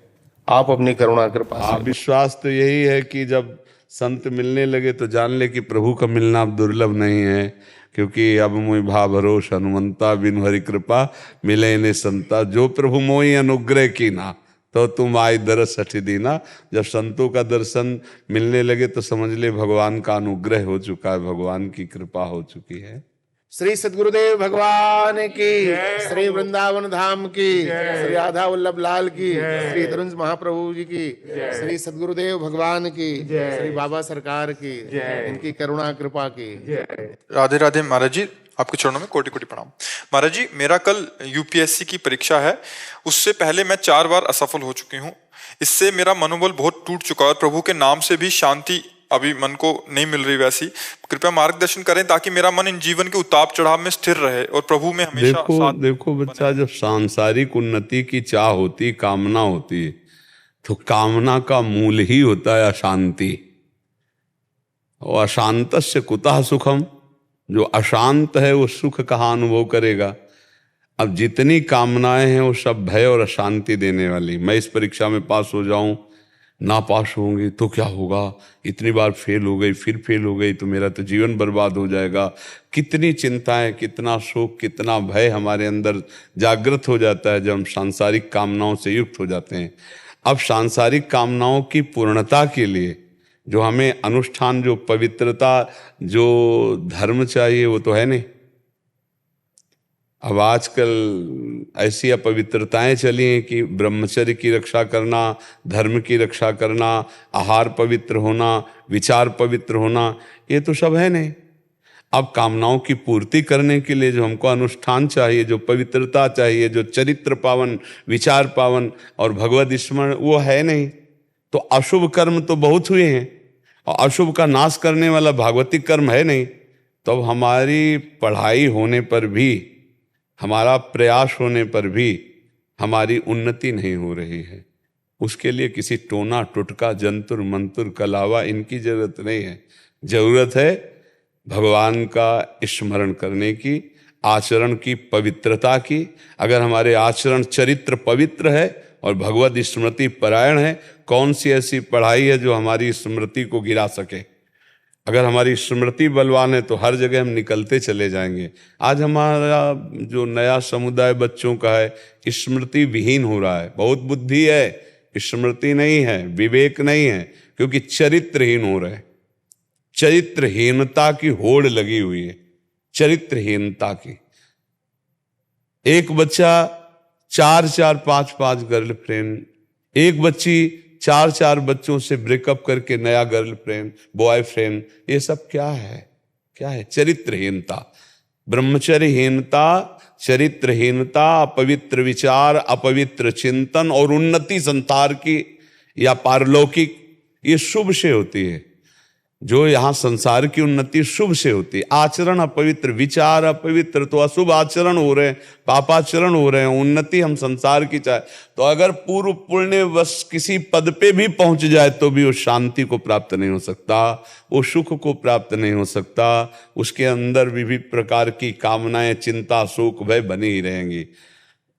आप अपनी करुणा कृपा से। विश्वास तो यही है कि जब संत मिलने लगे तो जान ले कि प्रभु का मिलना अब दुर्लभ नहीं है, क्योंकि अब मोहि भा भरोस हनुमंता, बिनु हरि कृपा मिले ने संता, जो प्रभु मोहि अनुग्रह की ना तो तुम आई दरस हठि दीना। जब संतों का दर्शन मिलने लगे तो समझ ले भगवान का अनुग्रह हो चुका है, भगवान की कृपा हो चुकी है। श्री सद्गुरुदेव भगवान की, श्री वृंदावन धाम की, श्री राधा वल्लभ लाल की, श्री तरुण महाप्रभु जी की, श्री सद्गुरुदेव भगवान की, श्री बाबा सरकार की, इनकी करुणा कृपा की। राधे राधे महाराज जी, आपके चरणों में कोटि कोटि प्रणाम। महाराज जी, मेरा कल यूपीएससी की परीक्षा है, उससे पहले मैं 4 बार असफल हो चुकी हूँ। इससे मेरा मनोबल बहुत टूट चुका है और प्रभु के नाम से भी शांति अभी मन को नहीं मिल रही वैसी। कृपया मार्गदर्शन करें ताकि मेरा मन इन जीवन के उतार चढ़ाव में स्थिर रहे और प्रभु में हमेशा देखो बच्चा, जब सांसारिक उन्नति की चाह होती, कामना होती, तो कामना का मूल ही होता है अशांति। और अशांतस्य कुतः सुखम, जो अशांत है वो सुख कहाँ अनुभव करेगा। अब जितनी कामनाएं हैं वो सब भय और अशांति देने वाली। मैं इस परीक्षा में पास हो जाऊं, ना पास होंगी तो क्या होगा, इतनी बार फेल हो गई, फिर फेल हो गई तो मेरा तो जीवन बर्बाद हो जाएगा। कितनी चिंताएं, कितना शोक, कितना भय हमारे अंदर जागृत हो जाता है जब हम सांसारिक कामनाओं से युक्त हो जाते हैं। अब सांसारिक कामनाओं की पूर्णता के लिए जो हमें अनुष्ठान, जो पवित्रता, जो धर्म चाहिए वो तो है नहीं। अब आजकल ऐसी अपवित्रताएं चली हैं कि ब्रह्मचर्य की रक्षा करना, धर्म की रक्षा करना, आहार पवित्र होना, विचार पवित्र होना, ये तो सब है नहीं। अब कामनाओं की पूर्ति करने के लिए जो हमको अनुष्ठान चाहिए, जो पवित्रता चाहिए, जो चरित्र पावन, विचार पावन और भगवद स्मरण, वो है नहीं। तो अशुभ कर्म तो बहुत हुए हैं और अशुभ का नाश करने वाला भागवतिक कर्म है नहीं। तो अब हमारी पढ़ाई होने पर भी, हमारा प्रयास होने पर भी हमारी उन्नति नहीं हो रही है। उसके लिए किसी टोना टुटका, जंतुर मंतुर, कलावा, इनकी जरूरत नहीं है। जरूरत है भगवान का स्मरण करने की, आचरण की पवित्रता की। अगर हमारे आचरण, चरित्र पवित्र है और भगवद स्मृति परायण है, कौन सी ऐसी पढ़ाई है जो हमारी स्मृति को गिरा सके। अगर हमारी स्मृति बलवान है तो हर जगह हम निकलते चले जाएंगे। आज हमारा जो नया समुदाय बच्चों का है, स्मृति विहीन हो रहा है। बहुत बुद्धि है, स्मृति नहीं है, विवेक नहीं है, क्योंकि चरित्रहीन हो रहे हैं। चरित्रहीनता की होड़ लगी हुई है, चरित्रहीनता की। एक बच्चा 4-4, 5-5 गर्लफ्रेंड, एक बच्ची 4-4 बच्चों से ब्रेकअप करके नया गर्लफ्रेंड, बॉयफ्रेंड, ये सब क्या है? क्या है? चरित्रहीनता, ब्रह्मचर्यहीनता, चरित्रहीनता, अपवित्र विचार, अपवित्र चिंतन और उन्नति संसार की या पारलौकिक, ये शुभ से होती है। जो यहाँ संसार की उन्नति शुभ से होती है। आचरण अपवित्र, विचार अपवित्र, तो अशुभ आचरण हो रहे हैं, पापाचरण हो रहे हैं। उन्नति हम संसार की चाहे तो अगर पूर्व पुण्य वश किसी पद पे भी पहुंच जाए तो भी वो शांति को प्राप्त नहीं हो सकता, वो सुख को प्राप्त नहीं हो सकता। उसके अंदर विविध प्रकार की कामनाएं, चिंता, शोक, भय बनी ही रहेंगी।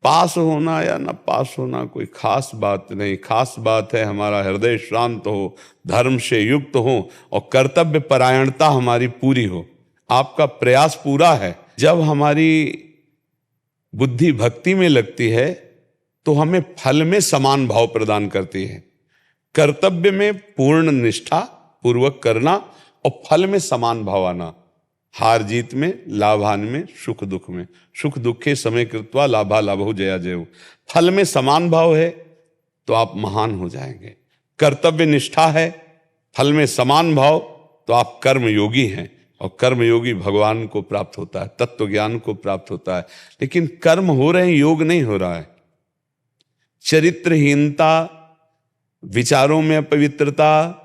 पास होना या न पास होना कोई खास बात नहीं। खास बात है हमारा हृदय शांत हो, धर्म से युक्त हो और कर्तव्य परायणता हमारी पूरी हो। आपका प्रयास पूरा है। जब हमारी बुद्धि भक्ति में लगती है तो हमें फल में समान भाव प्रदान करती है। कर्तव्य में पूर्ण निष्ठा, पूर्वक करना और फल में समान भाव आना। हार जीत में, लाभान में, सुख दुख में। सुख दुखे समय कृत्वा लाभा लाभो जया जयो। फल में समान भाव है तो आप महान हो जाएंगे। कर्तव्य निष्ठा है, फल में समान भाव तो आप कर्म योगी हैं, और कर्म योगी भगवान को प्राप्त होता है, तत्व ज्ञान को प्राप्त होता है। लेकिन कर्म हो रहे हैं, योग नहीं हो रहा है। चरित्रहीनता, विचारों में अपवित्रता,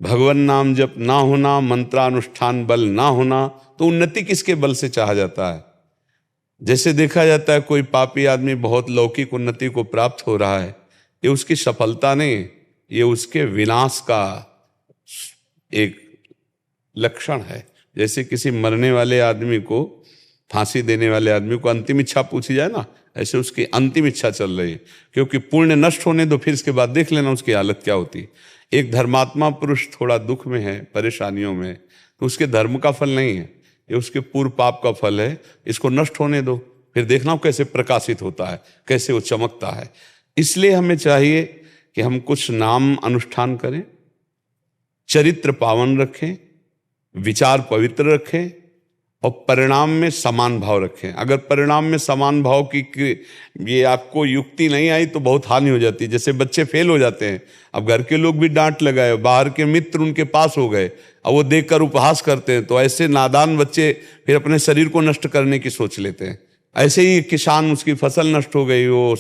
भगवान नाम जप ना होना, मंत्रानुष्ठान बल ना होना, तो उन्नति किसके बल से चाहा जाता है? जैसे देखा जाता है कोई पापी आदमी बहुत लौकिक उन्नति को प्राप्त हो रहा है, ये उसकी सफलता नहीं, ये उसके विनाश का एक लक्षण है। जैसे किसी मरने वाले आदमी को, फांसी देने वाले आदमी को अंतिम इच्छा पूछी जाए ना, ऐसे उसकी अंतिम इच्छा चल रही है, क्योंकि पुण्य नष्ट होने दो, फिर इसके बाद देख लेना उसकी हालत क्या होती। एक धर्मात्मा पुरुष थोड़ा दुख में है, परेशानियों में, तो उसके धर्म का फल नहीं है, ये उसके पूर्व पाप का फल है। इसको नष्ट होने दो, फिर देखना कैसे प्रकाशित होता है, कैसे वो चमकता है। इसलिए हमें चाहिए कि हम कुछ नाम अनुष्ठान करें, चरित्र पावन रखें, विचार पवित्र रखें, और परिणाम में समान भाव रखें। अगर परिणाम में समान भाव की ये आपको युक्ति नहीं आई तो बहुत हानि हो जाती है। जैसे बच्चे फेल हो जाते हैं, अब घर के लोग भी डांट लगाए, बाहर के मित्र उनके पास हो गए, अब वो देखकर उपहास करते हैं, तो ऐसे नादान बच्चे फिर अपने शरीर को नष्ट करने की सोच लेते हैं। ऐसे ही किसान, उसकी फसल नष्ट हो गई, वो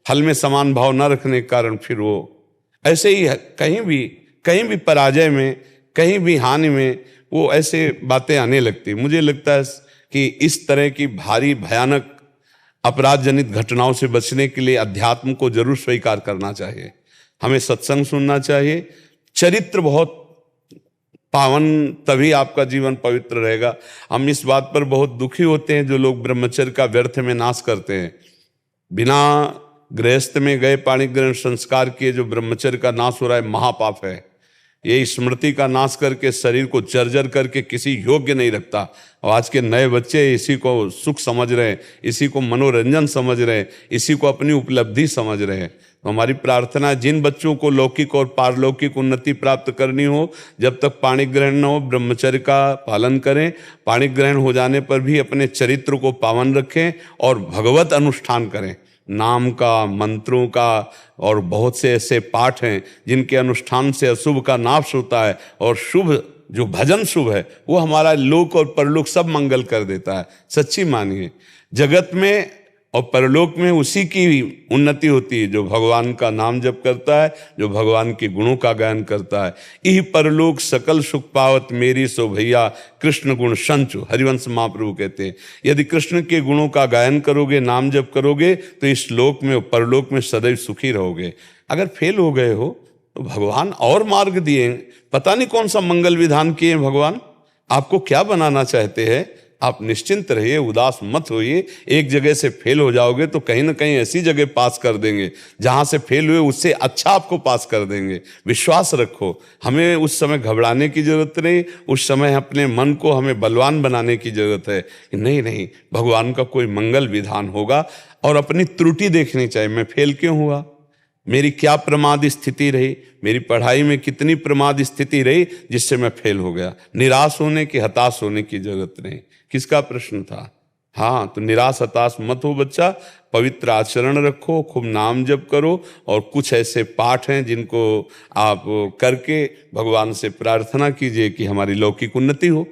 फल में समान भाव न रखने के कारण फिर वो ऐसे ही कहीं भी पराजय में, कहीं भी हानि में वो ऐसे बातें आने लगती। मुझे लगता है कि इस तरह की भारी भयानक अपराध जनित घटनाओं से बचने के लिए अध्यात्म को जरूर स्वीकार करना चाहिए। हमें सत्संग सुनना चाहिए। चरित्र बहुत पावन, तभी आपका जीवन पवित्र रहेगा। हम इस बात पर बहुत दुखी होते हैं जो लोग ब्रह्मचर्य का व्यर्थ में नाश करते हैं। बिना गृहस्थ में गए पाणी ग्रहण संस्कार किए जो ब्रह्मचर्य का नाश हो रहा है, महापाप है। ये स्मृति का नाश करके शरीर को जर्जर करके किसी योग्य नहीं रखता। और आज के नए बच्चे इसी को सुख समझ रहे हैं, इसी को मनोरंजन समझ रहे हैं, इसी को अपनी उपलब्धि समझ रहे हैं। तो हमारी प्रार्थना है, जिन बच्चों को लौकिक और पारलौकिक उन्नति प्राप्त करनी हो, जब तक पाणी ग्रहण न हो ब्रह्मचर्य का पालन करें। पाणी ग्रहण हो जाने पर भी अपने चरित्र को पावन रखें और भगवत अनुष्ठान करें। नाम का, मंत्रों का, और बहुत से ऐसे पाठ हैं जिनके अनुष्ठान से अशुभ का नाश होता है, और शुभ जो भजन शुभ है वो हमारा लोक और परलोक सब मंगल कर देता है। सच्ची मानिए, जगत में और परलोक में उसी की उन्नति होती है जो भगवान का नाम जप करता है, जो भगवान के गुणों का गायन करता है। इह परलोक सकल सुख पावत मेरी सो भैया कृष्ण गुण संचु, हरिवंश महाप्रभु कहते हैं। यदि कृष्ण के गुणों का गायन करोगे, नाम जप करोगे, तो इस लोक में और परलोक में सदैव सुखी रहोगे। अगर फेल हो गए हो तो भगवान और मार्ग दिए, पता नहीं कौन सा मंगल विधान किए भगवान, आपको क्या बनाना चाहते हैं। आप निश्चिंत रहिए, उदास मत होइए। एक जगह से फेल हो जाओगे तो कहीं ना कहीं ऐसी जगह पास कर देंगे जहां से फेल हुए उससे अच्छा आपको पास कर देंगे। विश्वास रखो। हमें उस समय घबराने की जरूरत नहीं, उस समय अपने मन को हमें बलवान बनाने की जरूरत है कि नहीं, भगवान का कोई मंगल विधान होगा। और अपनी त्रुटि देखनी चाहिए, मैं फेल क्यों हुआ, मेरी क्या प्रमाद स्थिति रही, मेरी पढ़ाई में कितनी प्रमाद स्थिति रही जिससे मैं फेल हो गया। निराश होने की, हताश होने की जरूरत नहीं। किसका प्रश्न था? हाँ, तो निराश हताश मत हो बच्चा, पवित्र आचरण रखो, खूब नाम जप करो, और कुछ ऐसे पाठ हैं जिनको आप करके भगवान से प्रार्थना कीजिए कि हमारी लौकिक उन्नति हो।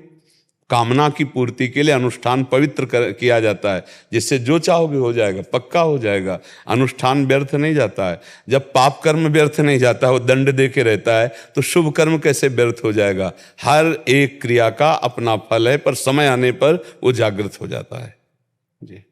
कामना की पूर्ति के लिए अनुष्ठान पवित्र किया जाता है, जिससे जो चाहोगे हो जाएगा, पक्का हो जाएगा। अनुष्ठान व्यर्थ नहीं जाता है। जब पाप कर्म व्यर्थ नहीं जाता है, वो दंड दे के रहता है, तो शुभ कर्म कैसे व्यर्थ हो जाएगा। हर एक क्रिया का अपना फल है, पर समय आने पर वो जागृत हो जाता है। जी।